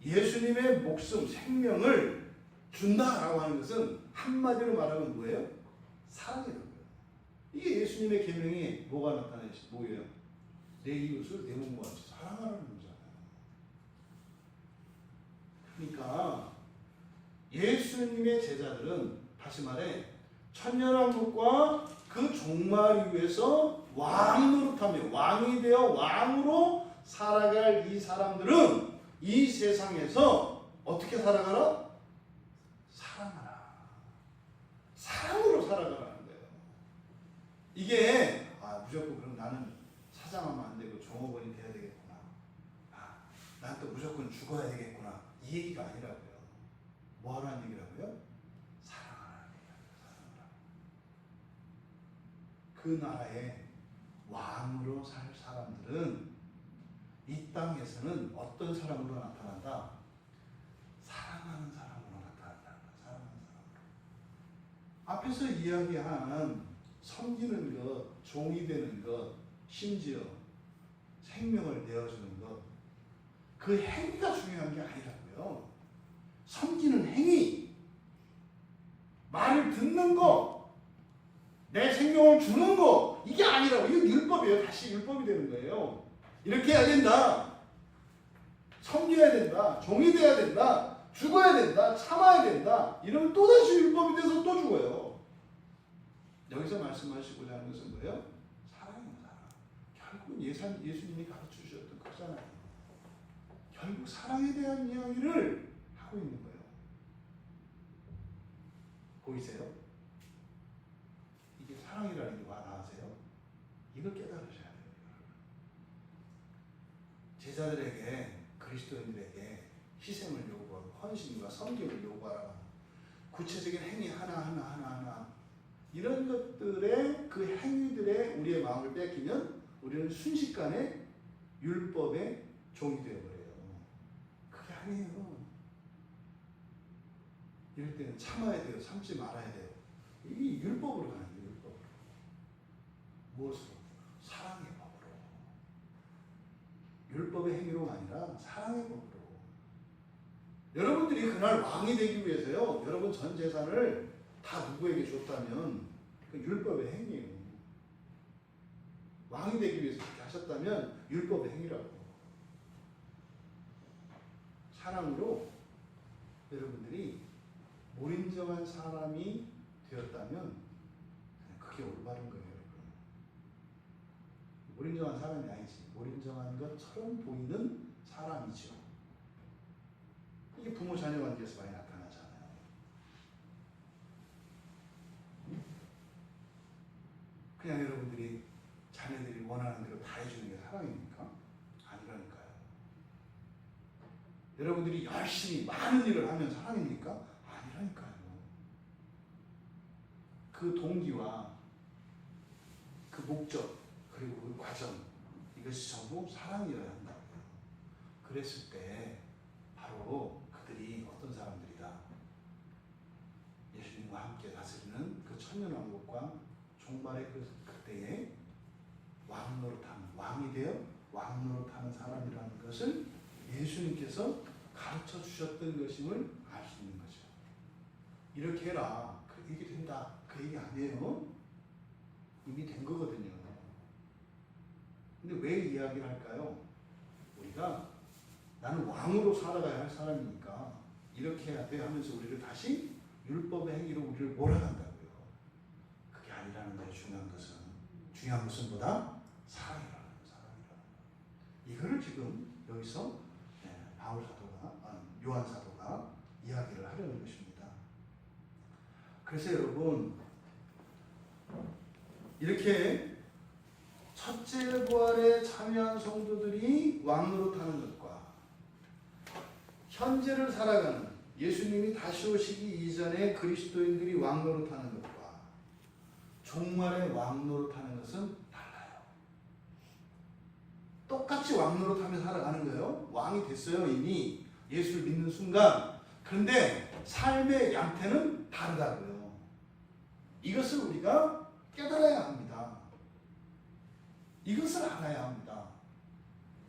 예수님의 목숨, 생명을 준다라고 하는 것은 한마디로 말하면 뭐예요? 사랑이라는 거예요. 이게 예수님의 계명이 뭐가 뭐예요? 내 이웃을 내 몸과 같이 사랑하라는 거잖아요. 그러니까 예수님의 제자들은 다시 말해 천년왕국과 그 종말 이후에서 왕 노릇하며 왕이 되어 왕으로 살아갈 이 사람들은 이 세상에서 어떻게 살아가라? 사랑하라. 사랑으로 살아가라는 거예요. 이게 무조건 그럼 나는 사장하면 안 되고 종업원이 돼야 되겠구나. 난 또 무조건 죽어야 되겠구나. 이 얘기가 아니라고요. 뭐 하라는 얘기라고요? 사랑하라는 얘기라고요. 사랑하라. 그 나라의 왕으로 살 사람들은 이 땅에서는 어떤 사람으로 나타난다? 사랑하는 사람으로 나타난다는 거야. 사랑하는 사람으로. 앞에서 이야기한 섬기는 것, 종이 되는 것, 심지어 생명을 내어주는 것, 그 행위가 중요한 게 아니라고요. 섬기는 행위, 말을 듣는 거, 내 생명을 주는 거, 이게 아니라고. 이거 율법이에요. 다시 율법이 되는 거예요. 이렇게 해야 된다. 섬겨야 된다. 종이 돼야 된다. 죽어야 된다. 참아야 된다. 이러면 또다시 율법이 돼서 또 죽어요. 여기서 말씀하시고자 하는 것은 뭐예요? 사랑이에요. 사랑. 결국은 예수님이 가르쳐 주셨던 거잖아요. 결국 사랑에 대한 이야기를 하고 있는 거예요. 보이세요? 이게 사랑이라는 게 나아세요? 이걸 깨달으셔야 돼요. 제자들에게, 그리스도인들에게 희생을 요구하고 헌신과 섬김을 요구하라. 구체적인 행위 하나 이런 것들의 그 행위들에 우리의 마음을 뺏기면 우리는 순식간에 율법의 종이 되어버려요. 그게 아니에요. 이럴 때는 참아야 돼요. 참지 말아야 돼요. 이게 율법으로 가는 거예요. 율법으로. 무엇으로? 사랑의 법으로. 율법의 행위로가 아니라 사랑의 법으로. 여러분들이 그날 왕이 되기 위해서요. 여러분 전 재산을 다 누구에게 줬다면 그 율법의 행위예요. 왕이 되기 위해서 그렇게 하셨다면 율법의 행위라고. 사랑으로 여러분들이 몰인정한 사람이 되었다면 그게 올바른 거예요. 몰인정한 사람이 아니지. 몰인정한 것처럼 보이는 사람이죠. 이게 부모 자녀 관계에서 많이 나타나잖아요. 그냥 여러분들이 자녀들이 원하는 대로 다 해주는 게 사랑입니까? 아니라니까요. 여러분들이 열심히 많은 일을 하면 사랑입니까? 아니라니까요. 그 동기와 그 목적 그리고 그 과정 이것이 전부 사랑이어야 한다고요. 그랬을 때 바로 그들이 어떤 사람들이다. 예수님과 함께 다스리는 그 천년왕국과 종말의 그때에 왕노릇하는 왕이 되어 왕노릇하는 사람이라는 것을 예수님께서 가르쳐 주셨던 것임을 알 수 있는 거죠. 이렇게 해라. 그 얘기 된다. 그 얘기 아니에요. 이미 된 거거든요. 근데 왜 이야기를 할까요? 우리가 나는 왕으로 살아가야 할 사람이니까 이렇게 해야 돼 하면서 우리를 다시 율법의 행위로 우리를 몰아간다고요. 그게 아니라는 거예요. 중요한 것은 뭐다? 사랑이라는 거. 이거를 지금 여기서 바울 사도가, 요한 사도가 이야기를 하려는 것입니다. 그래서 여러분 이렇게 첫째 부활에 참여한 성도들이 왕노릇하는 것과 현재를 살아가는 예수님이 다시 오시기 이전에 그리스도인들이 왕노릇하는 것과 종말에 왕노릇하는 것은 달라요. 똑같이 왕노릇하며 살아가는 거예요. 왕이 됐어요. 이미 예수를 믿는 순간. 그런데 삶의 양태는 다르다고요. 이것을 우리가 깨달아야 합니다. 이것을 알아야 합니다.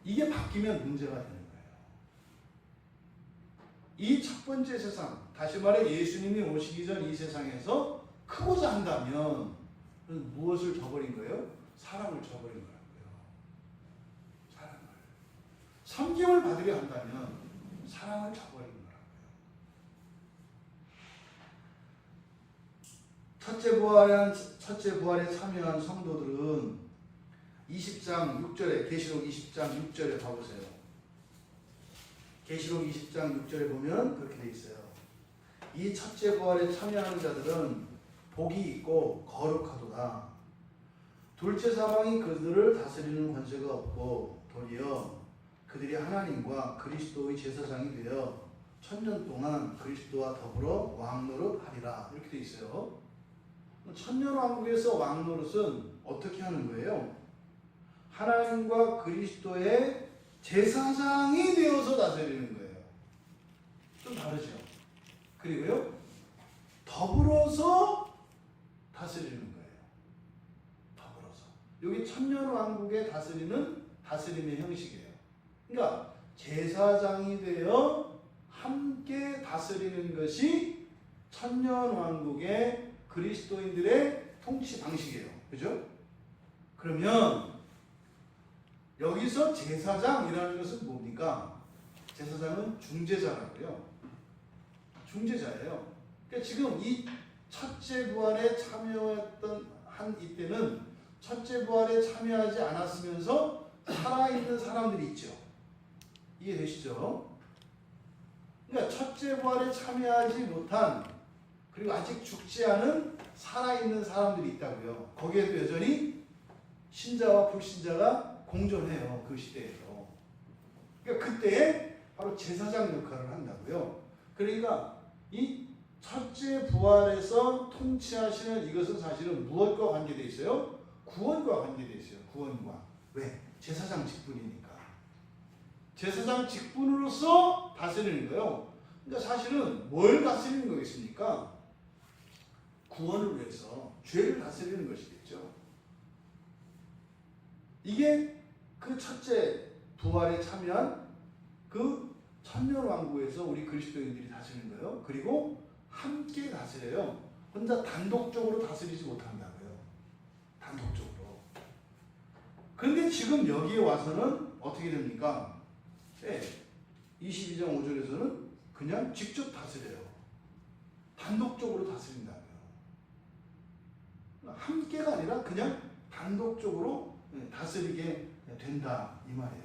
이게 바뀌면 문제가 되는 거예요. 이 첫 번째 세상, 다시 말해 예수님이 오시기 전 이 세상에서 크고자 한다면 무엇을 저버린 거예요? 사랑을 저버린 거라고요. 사랑을. 섬김을 받으려 한다면 사랑을 저버린 거라고요. 첫째 부활에 참여한 성도들은 20장 6절에 계시록 20장 6절에 봐보세요. 계시록 20장 6절에 보면 그렇게 돼 있어요. 이 첫째 부활에 참여하는 자들은 복이 있고 거룩하도다. 둘째 사방이 그들을 다스리는 권세가 없고 도리어 그들이 하나님과 그리스도의 제사장이 되어 천년 동안 그리스도와 더불어 왕노릇하리라. 이렇게 돼 있어요. 천년 왕국에서 왕노릇은 어떻게 하는 거예요? 하나님과 그리스도의 제사장이 되어서 다스리는 거예요. 좀 다르죠. 그리고요, 더불어서 다스리는 거예요. 더불어서. 여기 천년 왕국의 다스림의 형식이에요. 그러니까 제사장이 되어 함께 다스리는 것이 천년 왕국의 그리스도인들의 통치 방식이에요. 그죠? 그러면 여기서 제사장이라는 것은 뭡니까? 제사장은 중재자라고요. 중재자예요. 그러니까 지금 이 첫째 부활에 참여했던 한 이때는 첫째 부활에 참여하지 않았으면서 살아있는 사람들이 있죠. 이해되시죠? 그러니까 첫째 부활에 참여하지 못한 그리고 아직 죽지 않은 살아있는 사람들이 있다고요. 거기에도 여전히 신자와 불신자가 공존해요. 그 시대에서. 그러니까 그때에 바로 제사장 역할을 한다고요. 그러니까 이 첫째 부활에서 통치하시는 이것은 사실은 무엇과 관계되어 있어요? 구원과 관계되어 있어요. 구원과. 왜? 제사장 직분이니까. 제사장 직분으로서 다스리는 거예요. 그러니까 사실은 뭘 다스리는 거겠습니까? 구원을 위해서 죄를 다스리는 것이겠죠. 이게 그 첫째 부활에 참여한 그 천년 왕국에서 우리 그리스도인들이 다스리는 거예요. 그리고 함께 다스려요. 혼자 단독적으로 다스리지 못한다고요. 단독적으로. 그런데 지금 여기에 와서는 어떻게 됩니까? 22장 5절에서는 그냥 직접 다스려요. 단독적으로 다스린다고요. 함께가 아니라 그냥 단독적으로 다스리게 된다 이 말이에요.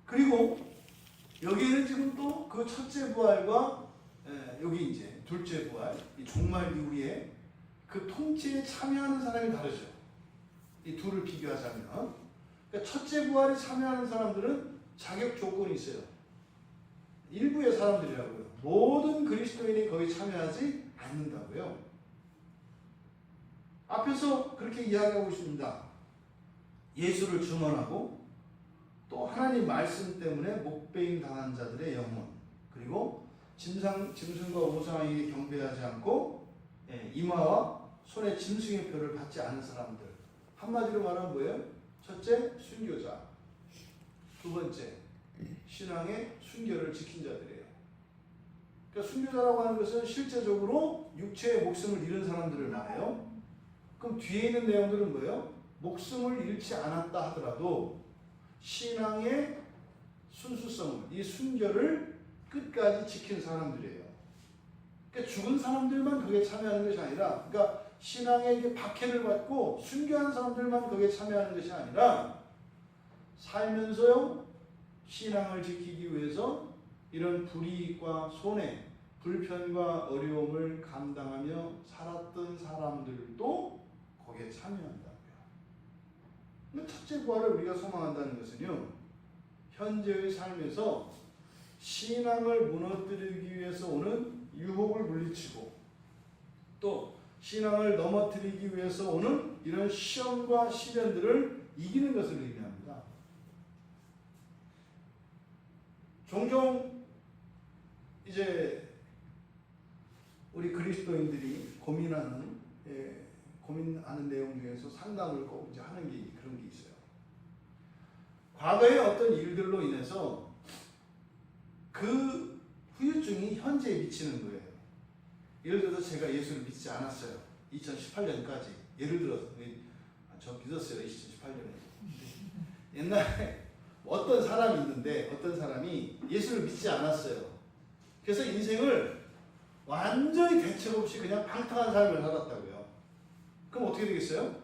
그리고 여기에는 지금 또 그 첫째 부활과 여기 이제 둘째 부활, 이 종말 이후에 그 통치에 참여하는 사람이 다르죠. 이 둘을 비교하자면, 그러니까 첫째 부활에 참여하는 사람들은 자격 조건이 있어요. 일부의 사람들이라고요. 모든 그리스도인이 거기 참여하지 않는다고요. 앞에서 그렇게 이야기하고 있습니다. 예수를 증언하고 또 하나님 말씀 때문에 목배임 당한 자들의 영혼, 그리고 짐승과 우상에게 경배하지 않고 이마와 손에 짐승의 표를 받지 않은 사람들. 한마디로 말하면 뭐예요? 첫째, 순교자. 두 번째, 신앙의 순결을 지킨 자들이에요. 그러니까 순교자라고 하는 것은 실제적으로 육체의 목숨을 잃은 사람들을 말해요. 그럼 뒤에 있는 내용들은 뭐예요? 목숨을 잃지 않았다 하더라도 신앙의 순수성을, 이 순결을 끝까지 지킨 사람들이에요. 그러니까 죽은 사람들만 거기에 참여하는 것이 아니라, 그러니까 신앙에 박해를 받고 순교한 사람들만 거기에 참여하는 것이 아니라 살면서요 신앙을 지키기 위해서 이런 불이익과 손해, 불편과 어려움을 감당하며 살았던 사람들도 거기에 참여한다고요. 첫째 부활을 우리가 소망한다는 것은요, 현재의 삶에서 신앙을 무너뜨리기 위해서 오는 유혹을 물리치고 또 신앙을 넘어뜨리기 위해서 오는 이런 시험과 시련들을 이기는 것을 의미합니다. 종종 이제 우리 그리스도인들이 고민하는 내용 중에서 상담을 꼭 이제 하는 게 그런 게 있어요. 과거의 어떤 일들로 인해서 그 후유증이 현재에 미치는 거예요. 예를 들어서 제가 예수를 믿지 않았어요. 2018년까지. 예를 들어서 저 믿었어요. 2018년에. 옛날에 어떤 사람이 있는데 어떤 사람이 예수를 믿지 않았어요. 그래서 인생을 완전히 대책 없이 그냥 방탕한 삶을 살았다고요. 그럼 어떻게 되겠어요?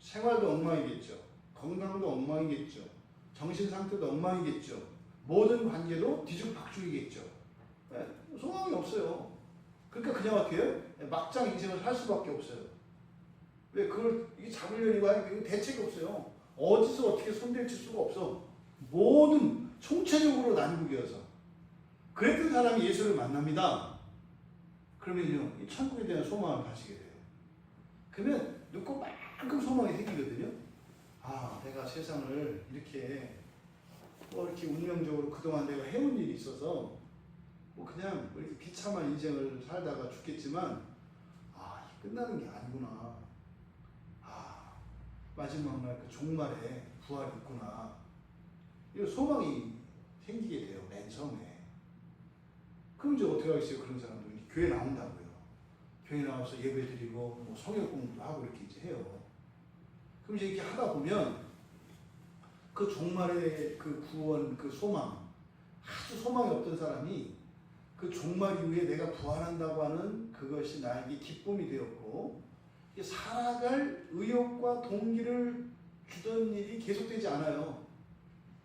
생활도 엉망이겠죠. 건강도 엉망이겠죠. 정신 상태도 엉망이겠죠. 모든 관계도 뒤죽박죽이겠죠. 네? 소망이 없어요. 그러니까 그냥 어떻게 해요? 막장 인생을 살 수밖에 없어요. 왜 그걸 이게 잡으려니까 이거 대책이 없어요. 어디서 어떻게 손댈 수가 없어. 모든 총체적으로 난국이어서. 그랬던 사람이 예수를 만납니다. 그러면요, 이 천국에 대한 소망을 가지게 돼요. 그러면 눈곱만큼 소망이 생기거든요. 아, 내가 세상을 이렇게 이렇게 운명적으로 그동안 내가 해온 일이 있어서 그냥 이렇게 비참한 인생을 살다가 죽겠지만 끝나는 게 아니구나. 마지막 날 그 종말에 부활이 있구나. 이 소망이 생기게 돼요. 맨 처음에. 그럼 이제 어떻게 하겠어요? 그런 사람들이 교회 나온다고요. 교회 나와서 예배드리고 성역 공부도 하고 이렇게 이제 해요. 그럼 이제 이렇게 하다 보면 그 종말의 그 구원, 그 소망, 아주 소망이 없던 사람이 그 종말 이후에 내가 부활한다고 하는 그것이 나에게 기쁨이 되었고, 살아갈 의욕과 동기를 주던 일이 계속되지 않아요.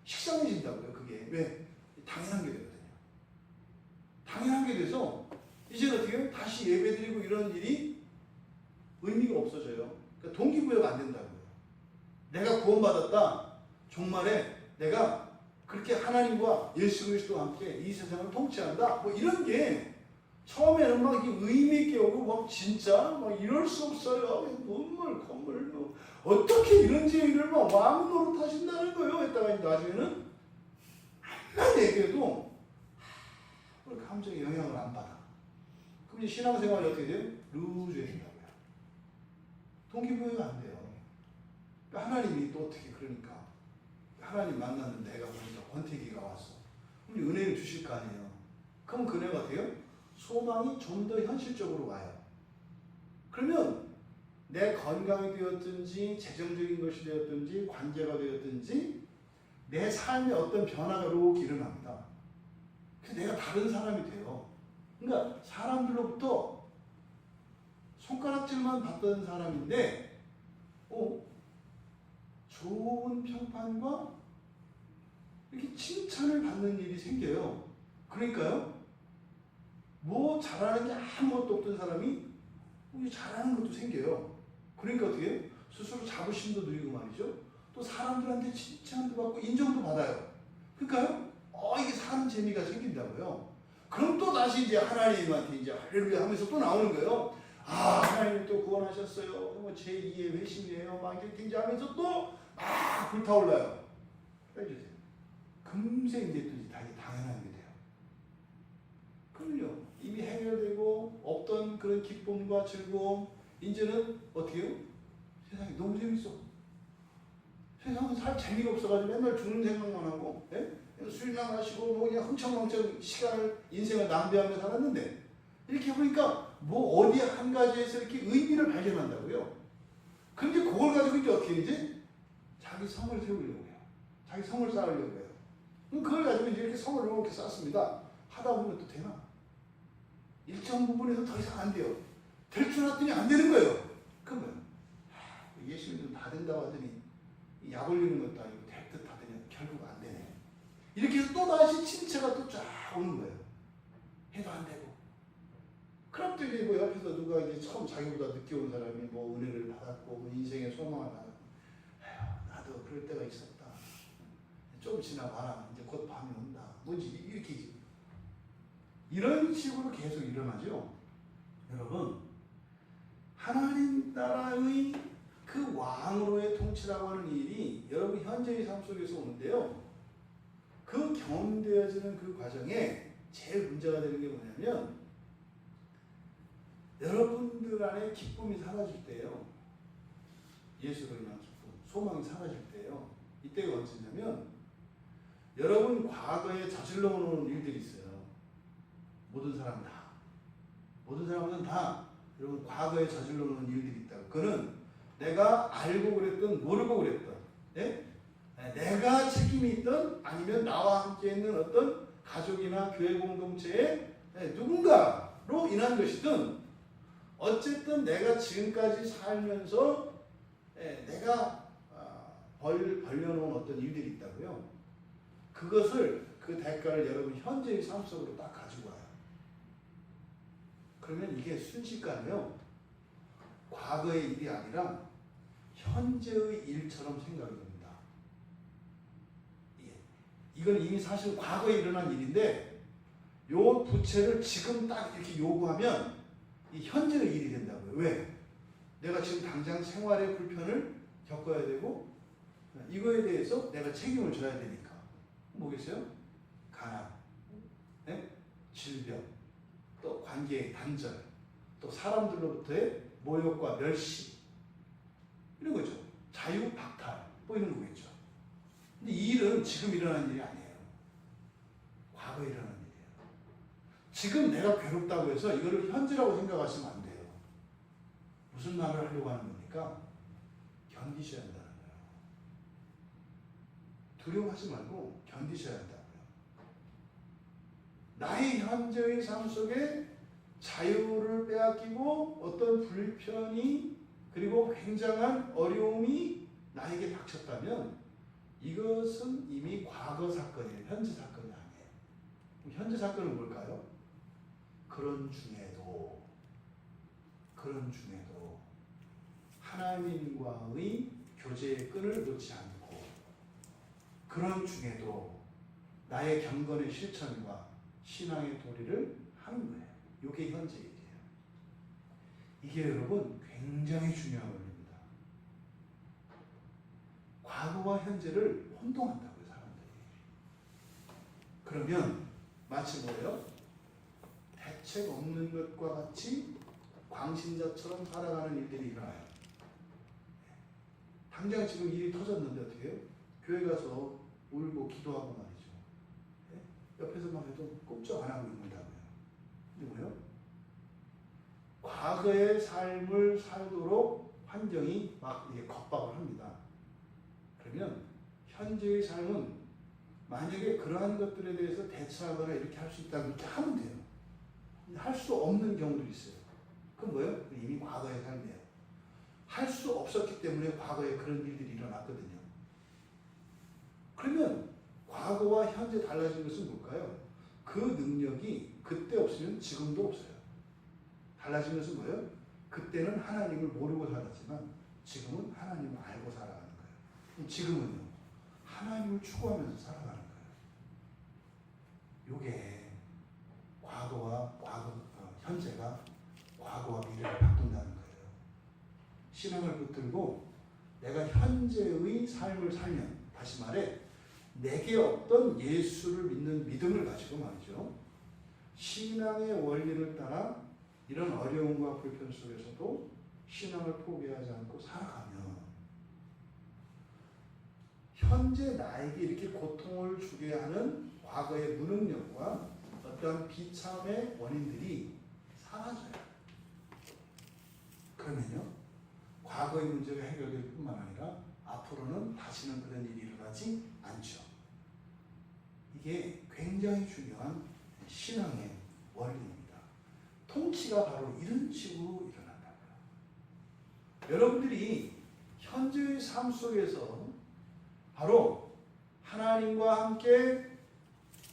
식상해진다고요. 그게 왜? 당연한 게 되거든요. 당연한 게 돼서 이제 어떻게 해요? 다시 예배드리고 이런 일이 의미가 없어져요. 그러니까 동기부여가 안 된다고요. 내가 구원받았다. 종말에 내가 그렇게 하나님과 예수 그리스도와 함께 이 세상을 통치한다. 이런 게 처음에는 막 의미 있게 오고 막 진짜 막 이럴 수 없어요. 눈물 콧물 어떻게 이런 죄를 막 왕 노릇 하신다는 거예요. 했다가 나중에는 한마디 얘기해도 감정의 영향을 안 받아. 그럼 이제 신앙생활이 어떻게 돼요? 루즈해진다고요. 동기부여가 안 돼요. 하나님이 또 어떻게 그러니까 하나님 만났는데 내가 보니까 권태기가 왔어. 그럼 은혜를 주실 거 아니에요. 그럼 그 은혜가 돼요? 소망이 좀 더 현실적으로 와요. 그러면 내 건강이 되었든지 재정적인 것이 되었든지 관계가 되었든지 내 삶에 어떤 변화가 이렇게 일어납니다. 그래서 내가 다른 사람이 돼요. 그러니까 사람들로부터 손가락질만 받던 사람인데 좋은 평판과 이렇게 칭찬을 받는 일이 생겨요. 그러니까요, 잘하는 게 아무것도 없던 사람이 잘하는 것도 생겨요. 그러니까 어떻게 해요? 스스로 자부심도 누리고 말이죠. 또 사람들한테 칭찬도 받고 인정도 받아요. 그러니까요, 이게 사는 재미가 생긴다고요. 그럼 또 다시 이제 하나님한테 이제 할렐루야 하면서 또 나오는 거예요. 하나님 또 구원하셨어요. 제2의 회심이에요. 막 이렇게 하면서 또 막 불타올라요. 해주세요. 금세 이제 또 다시 당연한 게 돼요. 그럼요, 이미 해결되고 없던 그런 기쁨과 즐거움, 이제는 어떻게 해요? 세상이 너무 재밌어. 세상은 살 재미가 없어가지고 맨날 죽는 생각만 하고, 술이나 마시고 그냥 흥청망청 인생을 낭비하며 살았는데, 이렇게 보니까 어디 한 가지에서 이렇게 의미를 발견한다고요. 근데 그걸 가지고 이제 어떻게 이제 자기 성을 세우려고 해요. 자기 성을 쌓으려고 해요. 그걸 가지고 이제 이렇게 성을 이렇게 쌓습니다. 하다 보면 또 되나? 일정 부분에서 더 이상 안 돼요. 될 줄 알았더니 안 되는 거예요. 그럼 뭐예요? 예수님은 다 된다고 하더니 약 올리는 것도 아니고 될 듯 하더니 결국 안 되네. 이렇게 해서 또 다시 침체가 또 쫙 오는 거예요. 해도 안 되고. 그럼 또 이제 옆에서 누가 이제 처음 자기보다 늦게 온 사람이 은혜를 받았고 인생의 소망을 받았고, 나도 그럴 때가 있었다. 좀 지나봐라. 이제 곧 밤이 온다. 이렇게 이런 식으로 계속 일어나죠. 여러분, 하나님 나라의 그 왕으로의 통치라고 하는 일이 여러분 현재의 삶 속에서 오는데요. 그 경험되어지는 그 과정에 제일 문제가 되는 게 뭐냐면, 여러분들 안에 기쁨이 사라질 때예요. 예수로 인한 기쁨, 소망이 사라질 때예요. 이때가 언제냐면, 여러분 과거에 저질러 놓은 일들이 있어요. 모든 사람은 다 여러분 과거에 저질러 놓은 일들이 있다고. 그거는 내가 알고 그랬던 모르고 그랬던, 내가 책임이 있던 아니면 나와 함께 있는 어떤 가족이나 교회 공동체의 누군가로 인한 것이든, 어쨌든 내가 지금까지 살면서 내가 벌려놓은 어떤 일들이 있다고요. 그것을 그 대가를 여러분 현재의 삶 속으로 딱 가지고 와요. 그러면 이게 순식간에요. 과거의 일이 아니라 현재의 일처럼 생각이 됩니다. 이건 이미 사실 과거에 일어난 일인데 요 부채를 지금 딱 이렇게 요구하면 이 현재의 일이 된다고요. 왜? 내가 지금 당장 생활의 불편을 겪어야 되고 이거에 대해서 내가 책임을 져야 되니까. 뭐겠어요? 가난, 네? 질병, 또 관계의 단절, 또 사람들로부터의 모욕과 멸시 이런 거죠. 자유박탈 뭐 이런 거겠죠. 근데 이 일은 지금 일어난 일이 아니에요. 과거에 일어난 일이에요. 지금 내가 괴롭다고 해서 이거를 현재라고 생각하시면 안 돼요. 무슨 말을 하려고 하는 겁니까? 견디셔야 한다는 거예요. 두려워하지 말고 견디셔야 한다고요. 나의 현재의 삶 속에 자유를 빼앗기고 어떤 불편이 그리고 굉장한 어려움이 나에게 닥쳤다면 이것은 이미 과거 사건이에요. 현재 사건이 아니에요. 현재 사건은 뭘까요? 그런 중에도 하나님과의 교제의 끈을 놓지 않고 그런 중에도 나의 경건의 실천과 신앙의 도리를 하는 거예요. 이게 현재 일이에요. 이게 여러분 굉장히 중요한 원리입니다. 과거와 현재를 혼동한다고요, 사람들이. 그러면 마치 뭐예요? 대책 없는 것과 같이 광신자처럼 살아가는 일들이 일어나요. 당장 지금 일이 터졌는데 어떻게 해요? 교회 가서 울고 기도하고 말이죠. 옆에서만 해도 꼼짝 안 하고 있는다고요. 근데 뭐예요? 과거의 삶을 살도록 환경이 막 이게 겁박을 합니다. 그러면 현재의 삶은 만약에 그러한 것들에 대해서 대처하거나 이렇게 할 수 있다면 이렇게 하면 돼요. 할 수 없는 경우도 있어요. 그건 뭐예요? 이미 과거의 삶이에요. 할 수 없었기 때문에 과거에 그런 일들이 일어났거든요. 그러면 과거와 현재 달라진 것은 뭘까요? 그 능력이 그때 없으면 지금도 없어요. 달라진 것은 뭐예요? 그때는 하나님을 모르고 살았지만 지금은 하나님을 알고 살아가는 거예요. 지금은요. 하나님을 추구하면서 살아가는 거예요. 이게 현재가 과거와 미래를 바꾼다는 거예요. 신앙을 붙들고 내가 현재의 삶을 살면 다시 말해 내게 없던 예수를 믿는 믿음을 가지고 말이죠. 신앙의 원리를 따라 이런 어려움과 불편 속에서도 신앙을 포기하지 않고 살아가면 현재 나에게 이렇게 고통을 주게 하는 과거의 무능력과 어떤 비참의 원인들이 사라져요. 그러면요. 과거의 문제가 해결될 뿐만 아니라 앞으로는 다시는 그런 일이 일어나지 않죠. 이게 굉장히 중요한 신앙의 원리입니다. 통치가 바로 이런 식으로 일어난다고요. 여러분들이 현재의 삶 속에서 바로 하나님과 함께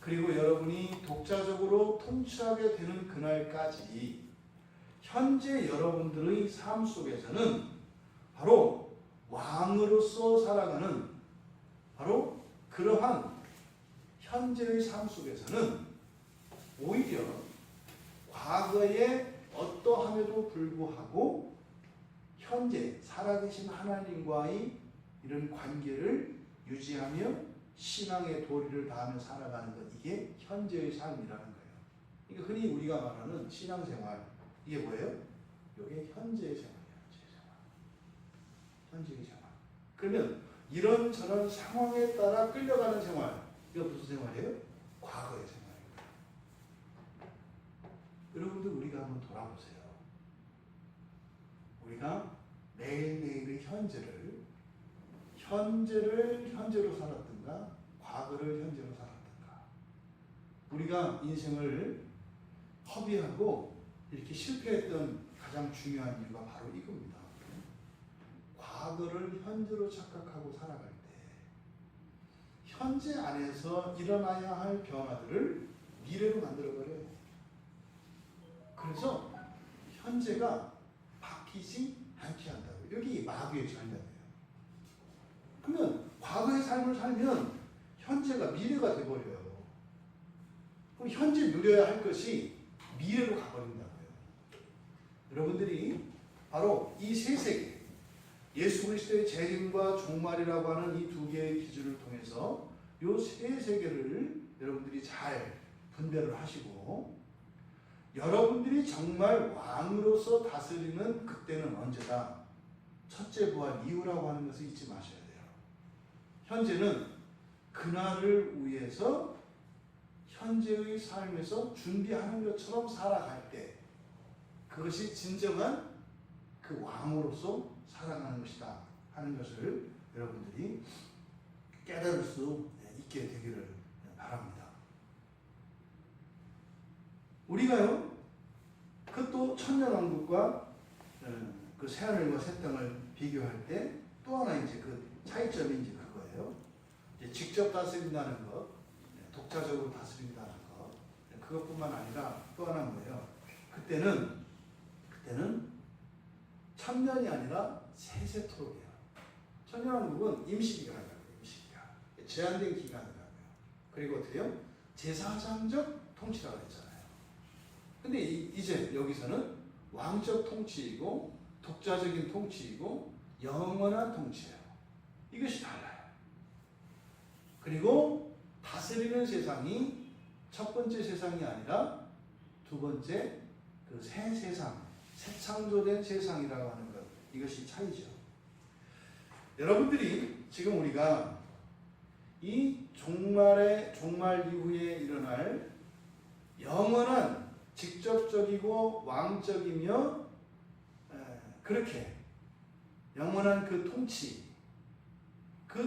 그리고 여러분이 독자적으로 통치하게 되는 그날까지 현재 여러분들의 삶 속에서는 바로 왕으로서 살아가는 바로 그러한 현재의 삶 속에서는 오히려 과거에 어떠함에도 불구하고 현재 살아계신 하나님과의 이런 관계를 유지하며 신앙의 도리를 다하며 살아가는 것, 이게 현재의 삶이라는 거예요. 이게 흔히 우리가 말하는 신앙생활, 이게 뭐예요? 이게 현재의 생활이에요. 현재의 생활. 그러면 이런저런 상황에 따라 끌려가는 생활, 이거 무슨 생활이에요? 과거의 생활입니다. 여러분들 우리가 한번 돌아보세요. 우리가 매일매일의 현재를 현재로 살았든가 과거를 현재로 살았든가 우리가 인생을 허비하고 이렇게 실패했던 가장 중요한 이유가 바로 이겁니다. 과거를 현재로 착각하고 살아갈 때 현재 안에서 일어나야 할 변화들을 미래로 만들어버려요. 그래서 현재가 바뀌지 않게 한다고요. 여기 마귀의 전략이에요. 그러면 과거의 삶을 살면 현재가 미래가 돼버려요. 그럼 현재 누려야 할 것이 미래로 가버린다고요. 여러분들이 바로 이 세 세계, 예수 그리스도의 재림과 종말이라고 하는 이 두 개의 기준을 통해서 이 세 세계를 여러분들이 잘 분별을 하시고, 여러분들이 정말 왕으로서 다스리는 그때는 언제다? 첫째 부활 이후라고 하는 것을 잊지 마셔야 돼요. 현재는 그날을 위해서 현재의 삶에서 준비하는 것처럼 살아갈 때, 그것이 진정한 그 왕으로서 살아가는 것이다 하는 것을 여러분들이 깨달을 수 있게 되기를 바랍니다. 우리가요, 그 또 천년왕국과 그 새하늘과 새 땅을 비교할 때 또 하나 이제 그 차이점이 이제 그거예요. 이제 직접 다스린다는 것, 독자적으로 다스린다는 것, 그것뿐만 아니라 또 하나 뭐예요? 그때는 천년이 아니라 세세토록이에요. 천년왕국은 임시기간이라고요. 임시기간. 제한된 기간이라고요. 그리고 어떻게요? 제사장적 통치라고 했잖아요. 근데 이제 여기서는 왕적 통치이고 독자적인 통치이고 영원한 통치예요. 이것이 달라요. 그리고 다스리는 세상이 첫 번째 세상이 아니라 두 번째 그 새 세상, 새 창조된 세상이라고 하는 것, 이것이 차이죠. 여러분들이 지금 우리가 이 종말 이후에 일어날 영원한 직접적이고 왕적이며 그렇게 영원한 그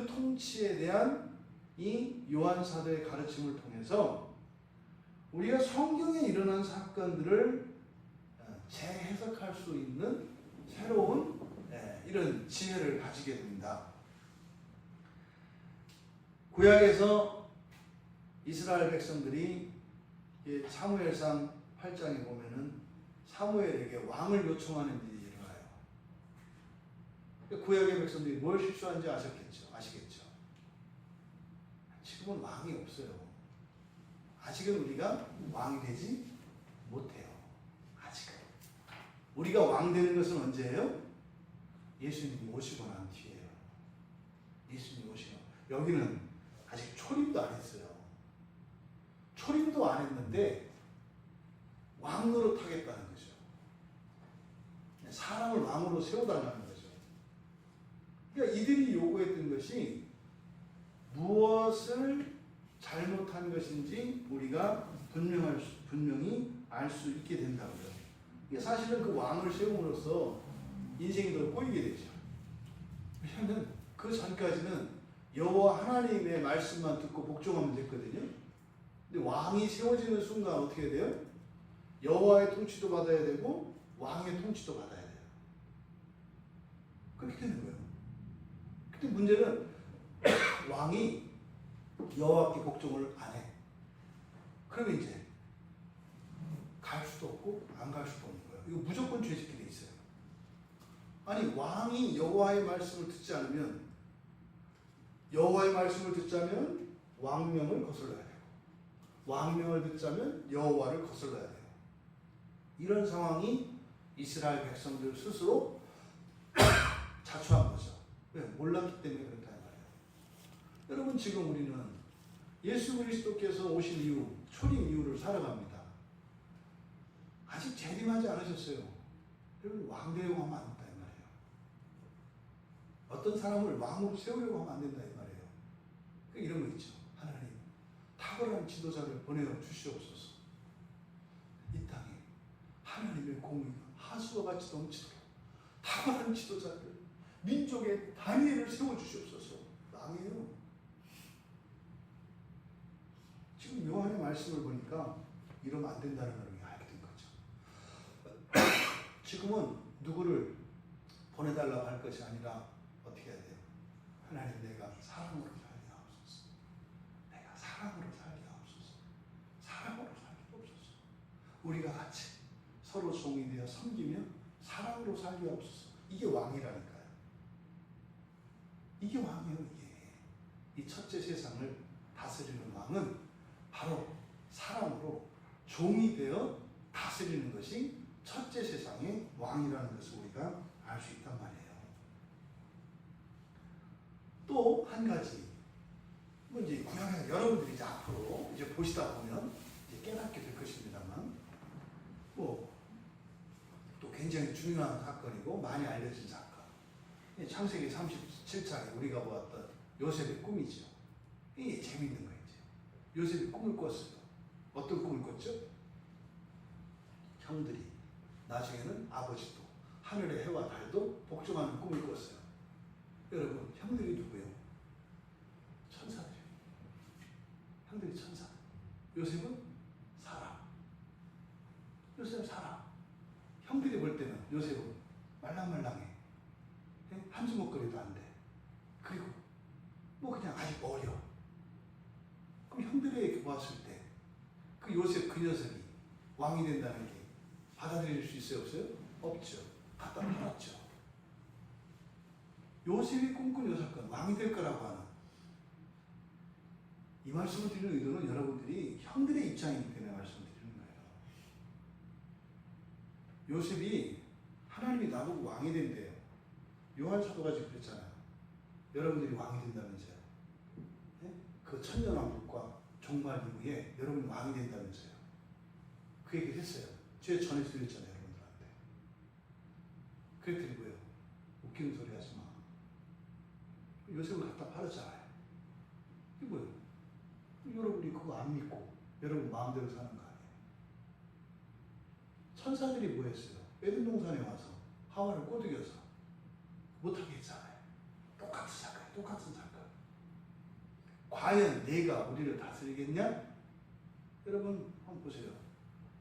통치에 대한 이 요한 사도의 가르침을 통해서 우리가 성경에 일어난 사건들을 재해석할 수 있는 새로운 이런 지혜를 가지게 됩니다. 구약에서 이스라엘 백성들이 사무엘상 8장에 보면은 사무엘에게 왕을 요청하는 일이 일어나요. 구약의 백성들이 뭘 실수한지 아시겠죠? 지금은 왕이 없어요. 아직은 우리가 왕이 되지 못해요. 아직은. 우리가 왕 되는 것은 언제예요? 예수님이 오시고 난 뒤에요. 예수님이 오시고. 여기는 아직 초림도 안 했어요. 초림도 안 했는데 왕 노릇하겠다는 거죠. 사람을 왕으로 세워달라는 거죠. 그러니까 이들이 요구했던 것이 무엇을 잘못한 것인지 우리가 분명히 알 수 있게 된다고요. 사실은 그 왕을 세움으로써 인생이 더 꼬이게 되죠. 왜냐하면 그 전까지는 여호와 하나님의 말씀만 듣고 복종하면 됐거든요. 근데 왕이 세워지는 순간 어떻게 돼요? 여호와의 통치도 받아야 되고 왕의 통치도 받아야 돼요. 그렇게 되는 거예요. 근데 문제는 왕이 여호와께 복종을 안 해. 그러면 이제 갈 수도 없고 안 갈 수도 없는 거예요. 이거 무조건 죄짓게 돼 있어요. 아니, 왕이 여호와의 말씀을 듣지 않으면, 여호와의 말씀을 듣자면 왕명을 거슬러야 되고, 왕명을 듣자면 여호와를 거슬러야 돼요. 이런 상황이 이스라엘 백성들 스스로 자초한 거죠. 왜? 몰랐기 때문에 그렇다는 말이에요. 여러분, 지금 우리는 예수 그리스도께서 오신 이후, 초림 이후를 살아갑니다. 아직 재림하지 않으셨어요. 여러분, 왕 되려고 하면 안 된다 이 말이에요. 어떤 사람을 왕으로 세우려고 하면 안 된다 이 말이에요. 이런 거 있죠. 하나님, 탁월한 지도자를 보내어 주시옵소서. 이 땅에 하나님의 공의가 하수와 같이 넘치도록 탁월한 지도자를, 민족의 다니엘을 세워주시옵소서. 왕이에요. 지금 요한의 말씀을 보니까 이러면 안 된다는 걸 알게 된 거죠. 지금은 누구를 보내달라고 할 것이 아니라 어떻게 해야 돼요? 하나님, 내가 사랑으로 살게 하옵소서. 내가 사랑으로 살게 하옵소서. 사랑으로 살게 하옵소서. 우리가 같이 서로 종이 되어 섬기며 사랑으로 살게 하옵소서. 이게 왕이라니까요. 이게 왕이에요. 이게 이 첫째 세상을 다스리는 왕은 바로 사랑으로 종이 되어 다스리는 것이 첫째 세상의 왕이라는 것을 우리가 알 수 있단 말이에요. 또 한 가지, 뭐 이제 구약에 여러분들이 이제 앞으로 이제 보시다 보면 이제 깨닫게 될 것입니다만, 뭐 또 굉장히 중요한 사건이고 많이 알려진 사건. 창세기 37장에 우리가 보았던 요셉의 꿈이죠. 이게 재밌는 거예요. 요셉이 꿈을 꿨어요. 어떤 꿈을 꿨죠? 형들이, 나중에는 아버지도, 하늘의 해와 달도 복종하는 꿈을 꿨어요. 여러분, 형들이 누구예요? 천사들이에요. 형들이 천사. 요셉은 사람. 요셉은 사람. 형들이 볼 때는 요셉은 말랑말랑해. 한 주먹거리도 안 돼. 그리고 뭐 그냥 아직 어려. 그럼 형들에게 보았을 때 그 요셉 그 녀석이 왕이 된다는 게 받아들일 수 있어요? 없어요? 없죠. 갖다 팔았죠. 요셉이 꿈꾼 사건, 왕이 될 거라고 하는 이 말씀을 드리는 의도는 여러분들이 형들의 입장이기 때문에 말씀을 드리는 거예요. 요셉이 하나님이 나보고 왕이 된대요. 요한 사도가 지금 그랬잖아요. 여러분들이 왕이 된다면서요. 네? 그 천년왕국과 종말 이후에 여러분이 왕이 된다면서요. 그 얘기를 했어요. 제가 전에 드렸잖아요, 여러분들한테. 그랬더니고요. 웃기는 소리 하지 마. 요셉을 갖다 팔았잖아요. 이게 뭐예요? 여러분이 그거 안 믿고 여러분 마음대로 사는 거 아니에요. 천사들이 뭐 했어요? 에덴 동산에 와서 하와를 꼬드겨서 못하게 했잖아요. 똑같은 사건, 똑같은 사건. 과연 내가 우리를 다스리겠냐? 여러분 한번 보세요.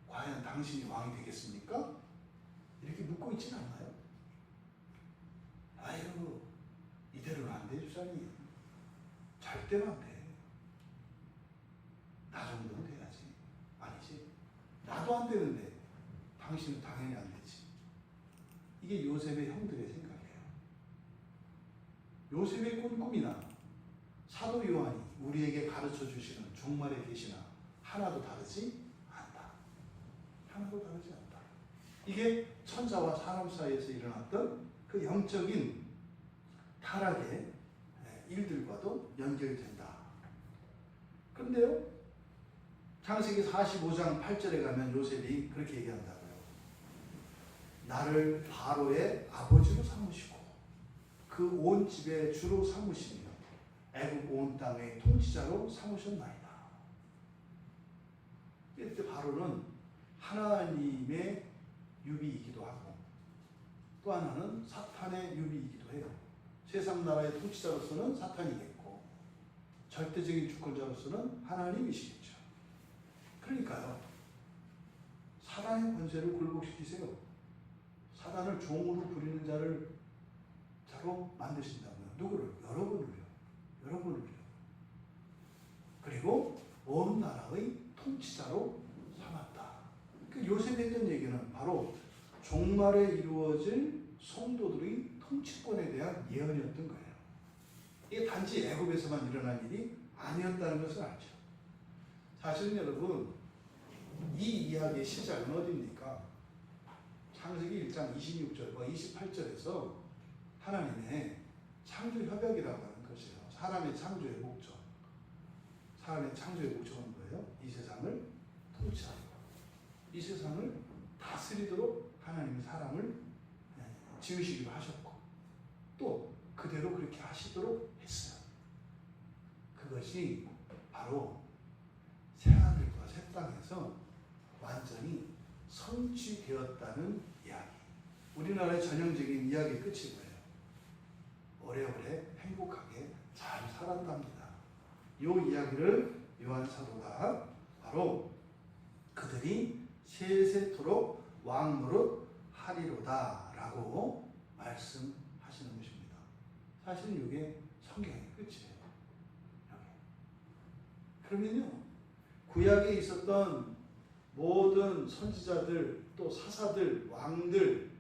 과연 당신이 왕이 되겠습니까? 이렇게 묻고 있지는 않나요? 아유, 이대로는 안 돼, 주사님. 절대로 안 돼. 나 정도는 돼야지. 아니지. 나도 안 되는데 당신은 당연히 안 되지. 이게 요셉의 형들의 생각이에요. 요셉의 꿈이나 사도 요한이 우리에게 가르쳐 주시는 종말의 계시나 하나도 다르지 않다. 하나도 다르지 않다. 이게 천사와 사람 사이에서 일어났던 그 영적인 타락의 일들과도 연결된다. 그런데요, 창세기 45장 8절에 가면 요셉이 그렇게 얘기한다고요. 나를 바로의 아버지로 삼으시고 그 온 집의 주로 삼으시며 애굽 온 땅의 통치자로 삼으셨나이다. 이때 바로는 하나님의 유비이기도 하고 또 하나는 사탄의 유비이기도 해요. 세상 나라의 통치자로서는 사탄이겠고 절대적인 주권자로서는 하나님이시겠죠. 그러니까요, 사단의 권세를 굴복시키세요. 사단을 종으로 부리는 자로 만드신다고요. 누구를? 여러분을요. 여러분을요. 그리고 온 나라의 통치자로 삼았다. 그 요셉이 했던 얘기는 바로 종말에 이루어질 성도들의 통치권에 대한 예언이었던 거예요. 이게 단지 애굽에서만 일어난 일이 아니었다는 것을 알죠. 사실은 여러분, 이 이야기의 시작은 어디입니까? 창세기 1장 26절과 28절에서 하나님의 창조 협약이라고 하는 것이에요. 사람의 창조의 목적. 사람의 창조의 목적은 뭐예요? 이 세상을 통치하고 이 세상을 다스리도록 하나님이 사람을 지으시기로 하셨고 또 그대로 그렇게 하시도록 했어요. 그것이 바로 새하늘과 새 땅에서 완전히 성취되었다는 이야기. 우리나라의 전형적인 이야기의 끝이 뭐예요? 오래오래 행복하게 잘 살았답니다. 이 이야기를 요한 사도가 바로 그들이 세세토록 왕노릇 하리로다 라고 말씀하시는 것입니다. 사실은 이게 성경의 끝이에요. 그러면요, 구약에 있었던 모든 선지자들, 또 사사들, 왕들,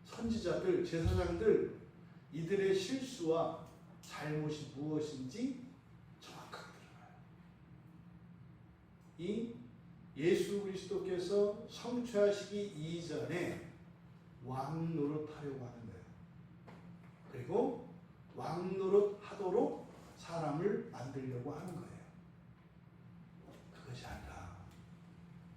선지자들, 제사장들, 이들의 실수와 잘못이 무엇인지 정확하게 드러나요. 이 예수 그리스도께서 성취하시기 이전에 왕 노릇하려고 하는 거예요. 그리고 왕 노릇하도록 사람을 만들려고 하는 거예요. 그것이 아니라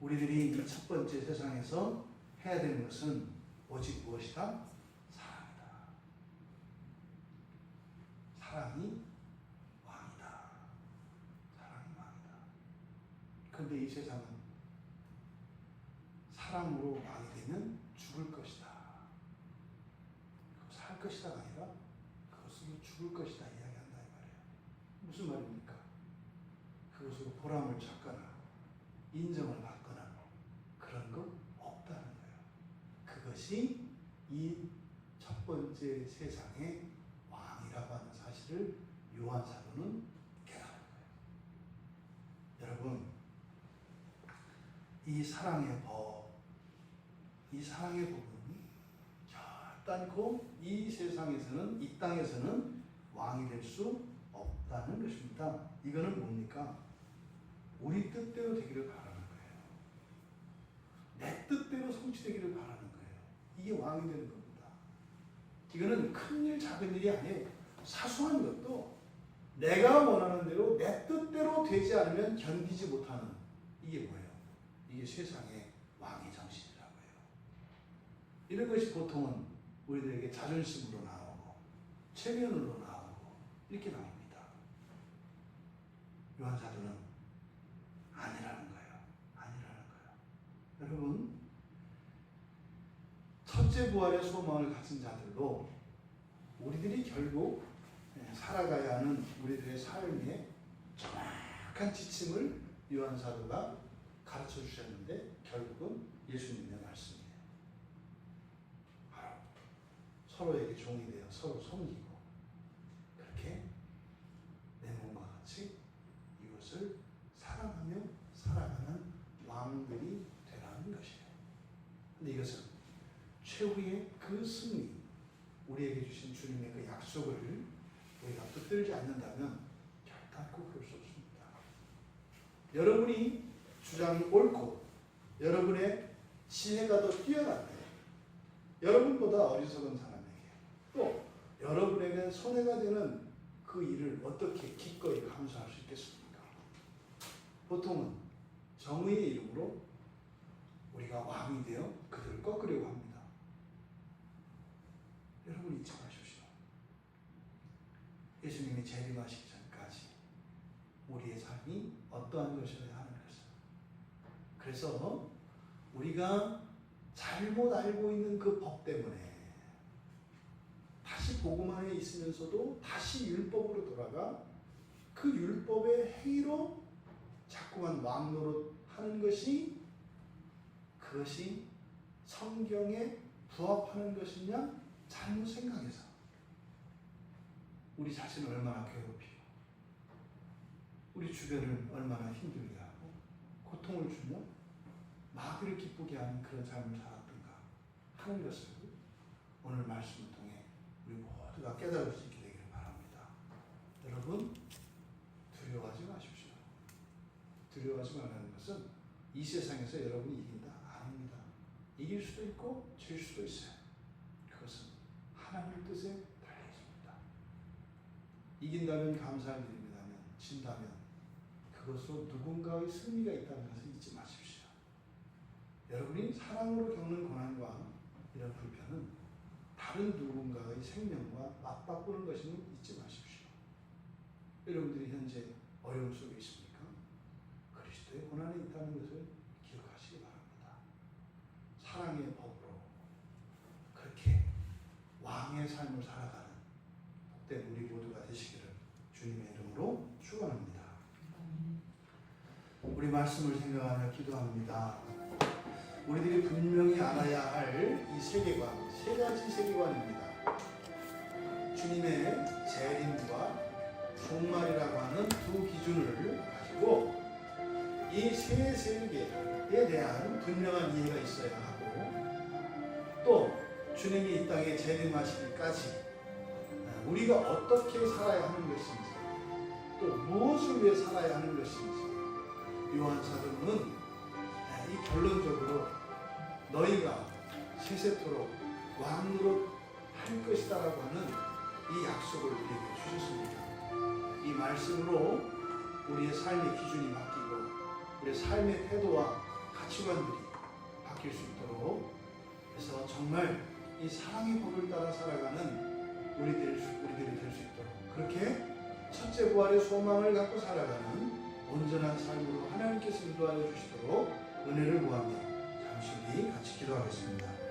우리들이 이 첫 번째 세상에서 해야 되는 것은 오직 무엇이다? 사랑이다. 사랑이 왕이다. 사랑이 왕이다. 그런데 이 세상은 사랑으로 왕이 되면 죽을 것이다. 살 것이다가 아니라 그것으로 죽을 것이다 이야기한다 이 말이에요. 무슨 말입니까? 그것으로 보람을 찾거나 인정을 받거나 그런 거 없다는 거예요. 그것이 이 첫 번째 세상의 왕이라고 하는 사실을 요한 사도는 깨달은 거예요. 여러분, 이 사랑의 법, 이 사랑의 부분이 결단코 이 세상에서는, 이 땅에서는 왕이 될 수 없다는 것입니다. 이거는 뭡니까? 우리 뜻대로 되기를 바라는 거예요. 내 뜻대로 성취되기를 바라는 거예요. 이게 왕이 되는 겁니다. 이거는 큰일 작은 일이 아니에요. 사소한 것도 내가 원하는 대로 내 뜻대로 되지 않으면 견디지 못하는, 이게 뭐예요? 이게 세상의 왕의 정신이라고 해요. 이런 것이 보통은 우리들에게 자존심으로 나오고 체면으로 나오고 이렇게 나옵니다. 요한 사도는 아니라는 거예요. 아니라는 거예요. 여러분, 첫째 부활의 소망을 가진 자들로 우리들이 결국 살아가야 하는 우리들의 삶의 정확한 지침을 요한 사도가 가르쳐 주셨는데 결국은 예수님의 말씀이에요. 바로 서로에게 종이 되어 서로 섬기고 그렇게 내 몸과 같이 이것을 사랑하며 살아가는 왕들이 되라는 것이에요. 근데 이것은 최후의 그 승리, 우리에게 주신 주님의 그 약속을 우리가 붙들지 않는다면 결단코 그럴 수 없습니다. 여러분이 주장이 옳고 여러분의 지혜가 더 뛰어난데 여러분보다 어리석은 사람에게 또 여러분에게 손해가 되는 그 일을 어떻게 기꺼이 감수할 수 있겠습니까? 보통은 정의의 이름으로 우리가 왕이 되어 그들을 꺾으려고 합니다. 여러분 잊지 마십시오. 예수님이 재림하시기 전까지 우리의 삶이 어떠한 것이어야 하는 것을. 그래서 우리가 잘못 알고 있는 그 법 때문에 다시 복음 안에 있으면서도 다시 율법으로 돌아가 그 율법의 행위로 자꾸만 왕노릇 하는 것이 그것이 성경에 부합하는 것이냐 잘못 생각해서 우리 자신을 얼마나 괴롭히고 우리 주변을 얼마나 힘들게 하고 고통을 주며 마귀를 기쁘게 하는 그런 삶을 살았던가 하는 것을 오늘 말씀을 통해 우리 모두가 깨달을 수 있게 되기를 바랍니다. 여러분 두려워하지 마십시오. 두려워하지 말라는 것은 이 세상에서 여러분이 이긴다 아닙니다. 이길 수도 있고 질 수도 있어요. 그것은 하나님의 뜻에 달려 있습니다. 이긴다면 감사할 일입니다면 진다면 그것으로 누군가의 승리가 있다는 것을 잊지 마십시오. 여러분이 사랑으로 겪는 고난과 이런 불편은 다른 누군가의 생명과 맞바꾸는 것임을 잊지 마십시오. 여러분들이 현재 어려움 속에 있습니까? 그리스도의 고난이 있다는 것을 기억하시기 바랍니다. 사랑의 법으로 그렇게 왕의 삶을 살아가는 복된 우리 모두가 되시기를 주님의 이름으로 축원합니다. 우리 말씀을 생각하며 기도합니다. 우리들이 분명히 알아야 할 이 세계관, 세 가지 세계관입니다. 주님의 재림과 종말이라고 하는 두 기준을 가지고 이 새 세계에 대한 분명한 이해가 있어야 하고, 또 주님이 이 땅에 재림하시기까지 우리가 어떻게 살아야 하는 것인지, 또 무엇을 위해 살아야 하는 것인지, 요한 사도는 이 결론적으로 너희가 세세토록 왕노릇 할 것이다라고 하는 이 약속을 우리에게 주셨습니다. 이 말씀으로 우리의 삶의 기준이 바뀌고 우리의 삶의 태도와 가치관들이 바뀔 수 있도록, 그래서 정말 이 사랑의 법을 따라 살아가는 우리들이 될 수 있도록, 그렇게 첫째 부활의 소망을 갖고 살아가는 온전한 삶으로 하나님께서 인도하여 주시도록 은혜를 구하며 잠시 우리 같이 기도하겠습니다.